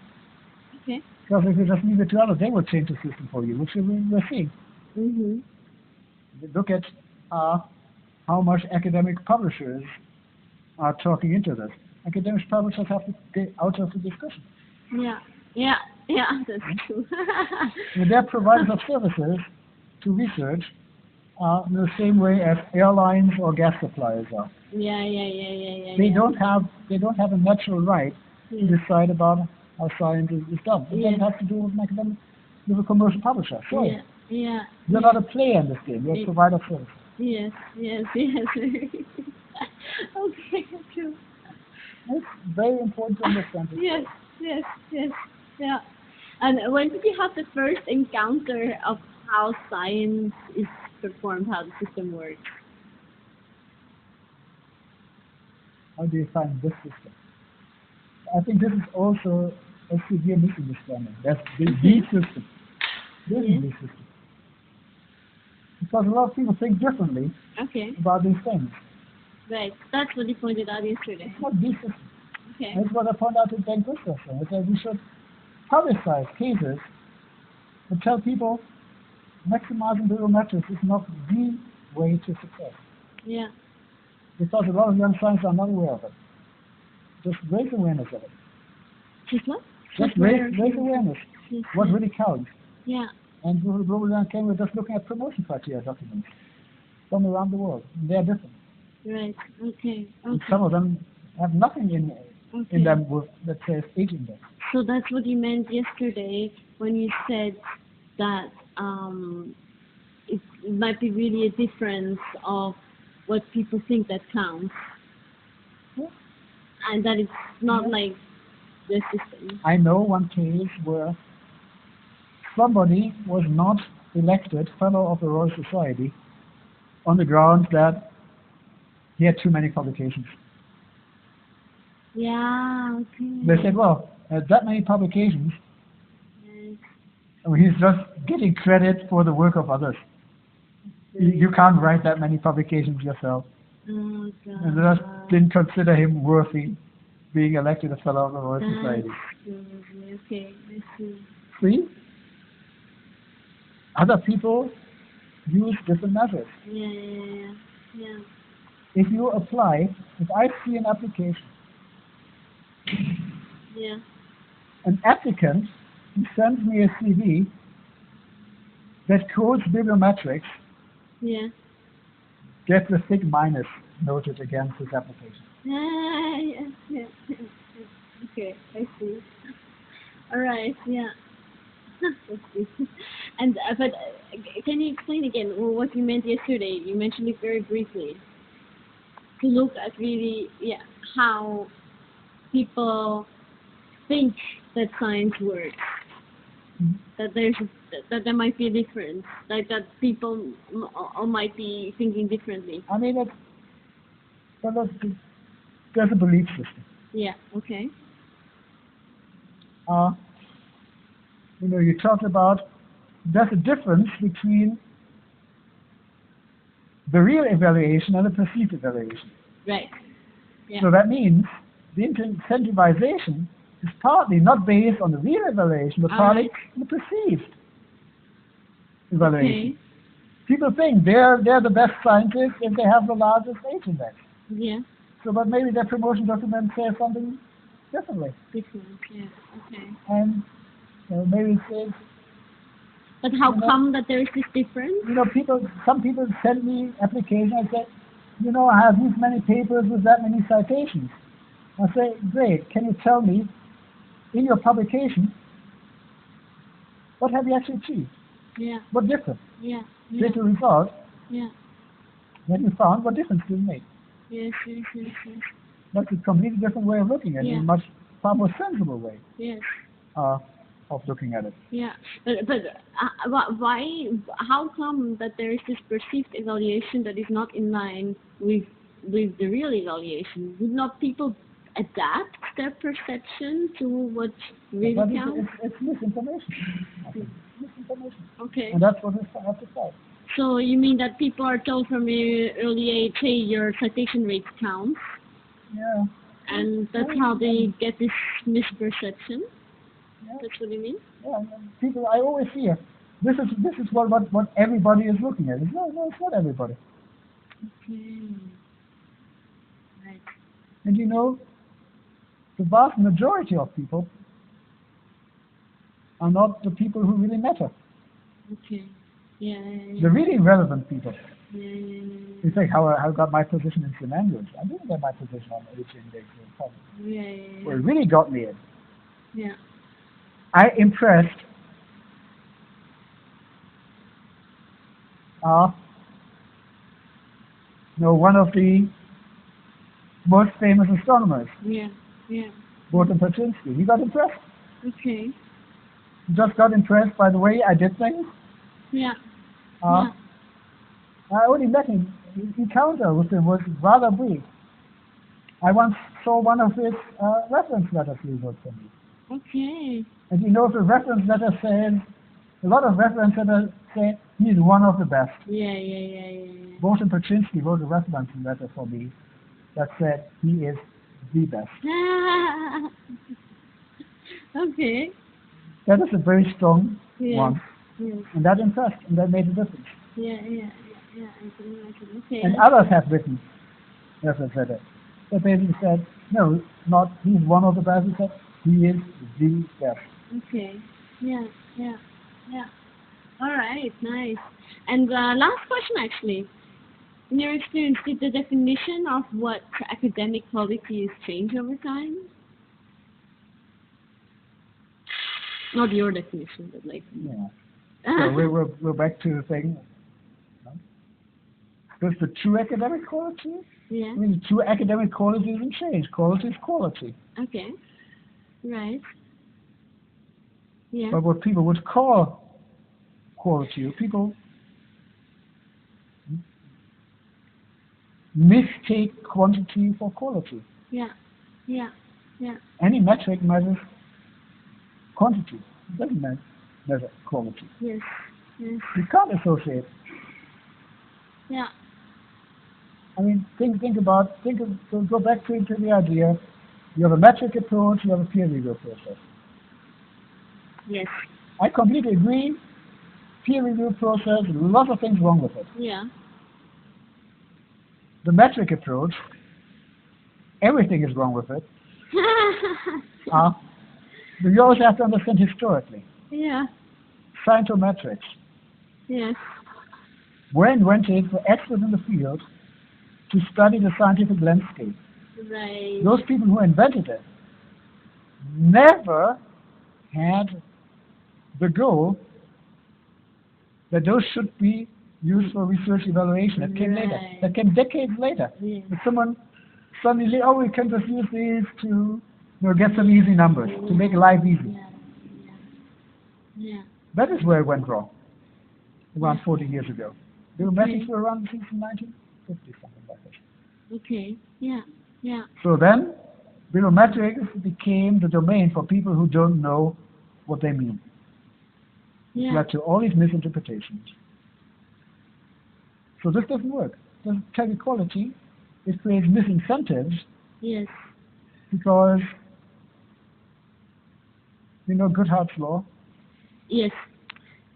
Okay. Because if you just leave it to others, they will change the system for you, which we're seeing. Mhm. Look at how much academic publishers are talking into this. Academic publishers have to get out of the discussion. Yeah. Yeah. Yeah. That's true. And they're providers of services to research in the same way as airlines or gas suppliers are. Yeah. Yeah. Yeah. Yeah. Yeah. They yeah. don't have a natural right to Yes. decide about how science is done. It Yes. doesn't have to do with an academic, with a commercial publisher. Sorry. Yeah. Yeah. You're not a player in this game. You're a Yeah. provider of service. Yes. Yes. Yes. Okay. True. It's very important to understand this. Yes. Yes. Yes. Yeah. And when did you have the first encounter of how science is performed, how the system works? How do you find this system? I think this is also a severe misunderstanding. That's the system. This is the system. Because a lot of people think differently Okay. about these things. Right. That's what you pointed out yesterday. It's not the system. Okay. That's what I pointed out to Ben Gustafsson. Is that we should publicize cases and tell people maximizing bibliometrics is not the way to success. Yeah. Because a lot of young scientists are not aware of it. Just raise awareness of it. Just what? Just raise awareness. Yes. What really counts. Yeah. And with Global Young Ken, we're just looking at promotion criteria documents from around the world. They're different. Right. Okay. And Okay. some of them have nothing in Okay. them that says age index. So that's what you meant yesterday when you said that it might be really a difference of what people think that counts, Yeah. and that it's not Yeah. like the system. I know one case where somebody was not elected Fellow of the Royal Society on the grounds that he had too many publications. Yeah. Okay. They said, well, that many publications, Yes. he's just getting credit for the work of others. You can't write that many publications yourself. Oh And they God. just didn't consider him worthy being elected a fellow of the Royal Society. Good. Okay. I see. See? Other people use different methods. Yeah. If you apply, if I see an application, Yeah. an applicant who sends me a CV that codes bibliometrics Yeah. gets a thick minus noted against his application. Yes. Okay, I see. All right. Yeah. I see. And but can you explain again what you meant yesterday? You mentioned it very briefly. To look at really, how people think that science works. That that there might be a difference. Like that people might be thinking differently. I mean, there's a belief system. Yeah. Okay. You talked about there's a difference between the real evaluation and the perceived evaluation. Right. Yeah. So that means the incentivization is partly not based on the real evaluation, but partly on the perceived evaluation. Okay. People think they're the best scientists if they have the largest age index. Yeah. So, but maybe their promotion document says something differently. Different. Yeah. Okay. And maybe it says. But how come that there is this difference? Some people send me applications and say, I have these many papers with that many citations. I say, great, can you tell me, in your publication, what have you actually achieved? Yeah. What difference? Yeah. Did the result Yeah. that you found, what difference did it make? Yes. That's a completely different way of looking at it, Yeah. a much far more sensible way Yes. of looking at it. Yeah. But why? How come that there is this perceived evaluation that is not in line with the real evaluation? Would not people adapt their perception to what really But counts? it's misinformation. I think. Misinformation. Okay. And that's what I have to say. So you mean that people are told from an early age, hey, your citation rate counts, Yeah. and that's how they get this misperception? Yeah. That's what you mean? Yeah, and people, I always hear, this is what everybody is looking at. No, it's not everybody. Okay. Right. And the vast majority of people are not the people who really matter. Okay. Yeah. The really relevant people. Yeah. You say how I got my position in St. Andrews. I didn't get my position on H index. Yeah. Well, it really got me in. Yeah. I impressed one of the most famous astronomers, Yeah. Botan Paczynski. He got impressed. Okay. He just got impressed by the way I did things. Yeah. I only met him. His encounter with him was rather brief. I once saw one of his reference letters he wrote for me. Okay. And the reference letter says, a lot of reference letters say he's one of the best. Yeah. Botan Paczynski wrote a reference letter for me that said he is the best. Okay. That is a very strong one. Yes. And that impressed, and that made a difference. Yeah. I can imagine. Okay. And others have written reference letters. They basically said, no, not he's one of the best. He said, he is the best. Okay. Yeah. All right. Nice. And last question, actually. In your experience, did the definition of what academic quality is change over time? Not your definition, but like. Yeah. So we're back to the thing. Does the true academic quality? Yeah. I mean, the true academic quality isn't change. Quality is quality. Okay. Right. Yeah. But what people would call quality, people mistake quantity for quality. Yeah. Yeah. Any metric measures quantity. It doesn't measure quality. Yes. Yes. You can't associate. Yeah. I mean, so go back to the idea. You have a metric approach, you have a peer review process. Yes. I completely agree. Peer review process, lots of things wrong with it. Yeah. The metric approach, everything is wrong with it. But you always have to understand historically. Yeah. Scientometrics Yes. were invented for experts in the field to study the scientific landscape. Right. Those people who invented it never had the goal that those should be used for research evaluation. That came later. Right. That came decades later. Yeah. But someone suddenly said, oh, we can just use these to get some easy numbers, to make life easy. Yeah. Yeah. That is where it went wrong, around 40 years ago. The metrics were around since 1950, something like that. Okay. Yeah. Yeah. So then, bibliometrics became the domain for people who don't know what they mean. Yeah. It led to all these misinterpretations. So this doesn't work. It doesn't tell you quality. It creates misincentives Yes. because, you know, Goodhart's law. Yes.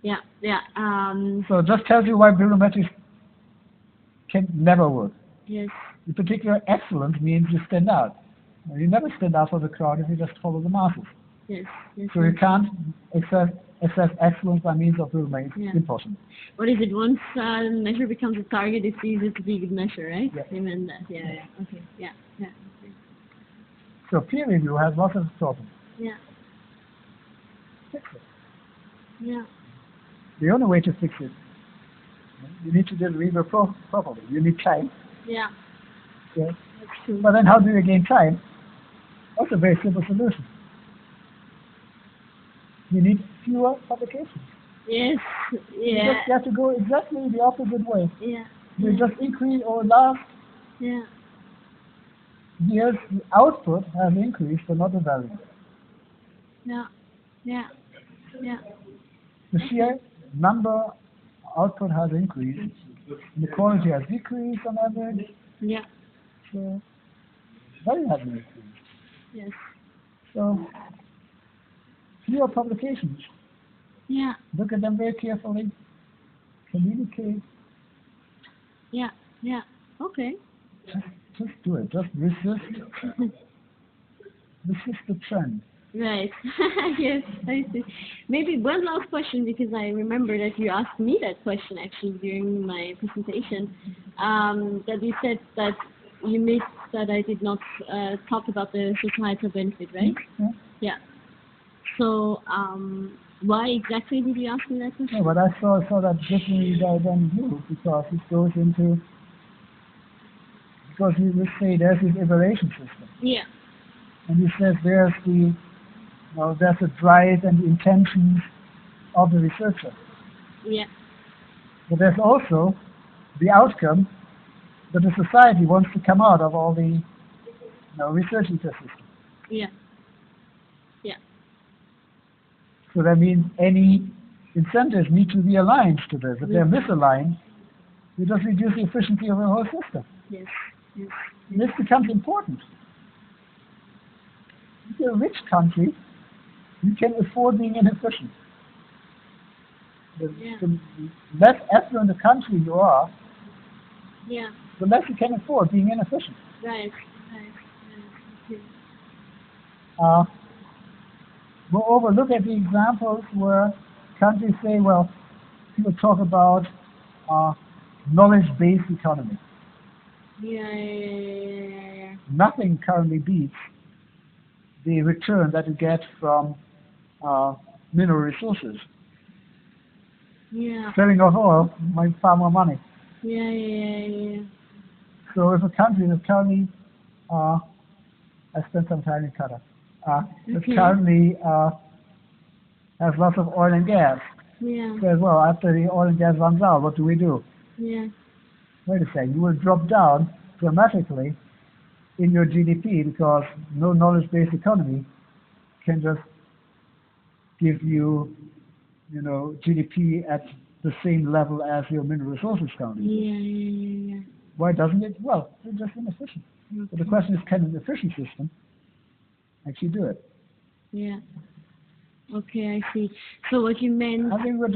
Yeah. Yeah. So it just tells you why bibliometrics can never work. Yes. In particular, excellence means you stand out. You never stand out for the crowd if you just follow the masses. Yes. Yes. So you can't assess excellence by means of bibliometrics. Yeah. It's impossible. What is it? Once measure becomes a target, it's easy to be a good measure, right? Yeah. You meant that. Yeah. Yeah. Okay. Yeah. Yeah. Okay. So peer review has lots of problems. Yeah. Fix it. Yeah. The only way to fix it, you need to do the review properly. You need time. Yeah. Yes. That's true. But then how do you gain time? That's a very simple solution. You need fewer publications. Yes. You Yeah. just have to go exactly the opposite way. Yeah. You just increase over last Yeah. years, the output has increased, but not the value. Yeah. Yeah. Yeah. The sheer number output has increased, and the quality has decreased on average, Yeah. so value hasn't increased. Yes. So fewer publications. Yeah. Look at them very carefully. Communicate. Yeah. Yeah. Okay. Just do it. Just resist. Resist the trend. Right. Yes, I see. Maybe one last question, because I remember that you asked me that question actually during my presentation. That you said that you missed that I did not talk about the societal benefit, right? Yeah. Yeah. So, why exactly did you ask me that question? No, but I saw that differently than you, because it goes into, because you just say there's this evaluation system, Yeah. and you said there's the drive and the intentions of the researcher. Yeah. But there's also the outcome that the society wants to come out of all the research ecosystem. Yeah. Yeah. So that means any incentives need to be aligned to this. If they're misaligned, you just reduce the efficiency of the whole system. Yes. Yes. And this becomes important. If you're a rich country, you can afford being inefficient. The less affluent a country you are, Yeah. the less you can afford being inefficient. Right. Right. Okay. Moreover, look at the examples where countries say, well, people talk about knowledge-based economy. Yeah. Nothing currently beats the return that you get from mineral resources. Yeah. Selling off oil makes far more money. Yeah. So if a country that currently, I spent some time in Qatar, that currently has lots of oil and gas, Yeah. says, well, after the oil and gas runs out, what do we do? Yeah. Wait a second, you will drop down dramatically in your GDP, because no knowledge-based economy can just give you, you know, GDP at the same level as your mineral resources counting. Yeah. Why doesn't it? Well, it's just inefficient. Okay. But the question is, can an efficient system actually do it? Yeah. Okay, I see. So what you meant? I think we're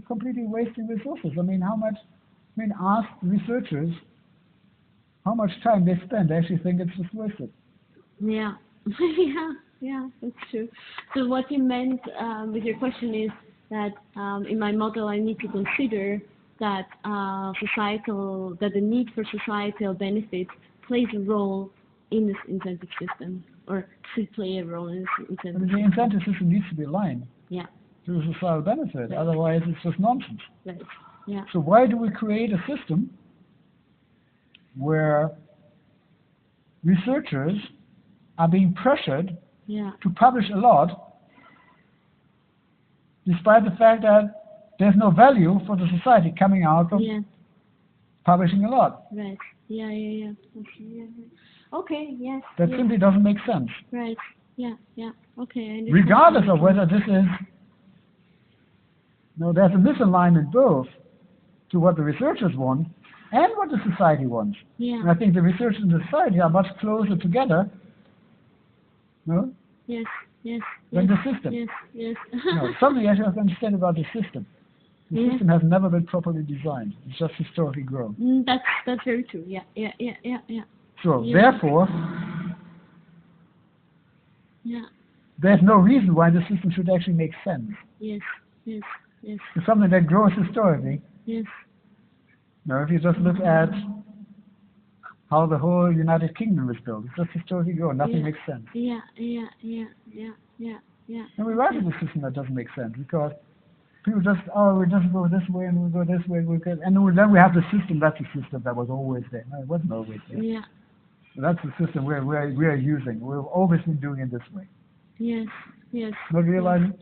completely wasting resources. I mean, ask researchers how much time they spend. They actually think it's just wasted. Yeah. yeah, that's true. So what you meant with your question is that in my model I need to consider that that the need for societal benefits plays a role in this incentive system, or should play a role in this incentive system. The incentive system needs to be aligned Yeah. to the societal benefit. Right. Otherwise, it's just nonsense. Right. Yeah. So why do we create a system where researchers are being pressured Yeah. to publish a lot, despite the fact that there's no value for the society coming out of Yeah. publishing a lot? Right. Yeah. Okay. Yes. That yes. simply doesn't make sense. Right. Yeah. Okay. I understand. Regardless of whether this is, there's a misalignment both to what the researchers want and what the society wants. Yeah. And I think the researchers and the society are much closer together, Yes. than the system. Yes. Something you have to understand about the system. The system has never been properly designed. It's just historically grown. That's very true. Yeah. So Yeah. therefore, Yeah. there's no reason why the system should actually make sense. Yes. It's something that grows historically. Yes. If you just look at how the whole United Kingdom was built, it's just historically grown. Nothing makes sense. Yeah. And we write in a system that doesn't make sense because people just, we just go this way and we go this way, and then we have the system. That's the system that was always there. No, it wasn't always there. Yeah. That's the system we are using. We've always been doing it this way. Yes. Not realizing,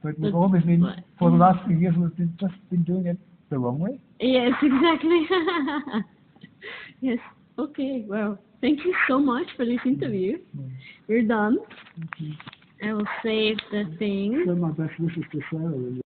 but we've always been, for the last few years, we've just been doing it the wrong way. Yes, exactly. Yes. Okay. Well, thank you so much for this interview. We're done. I will save the thing. Send my best wishes to Sarah.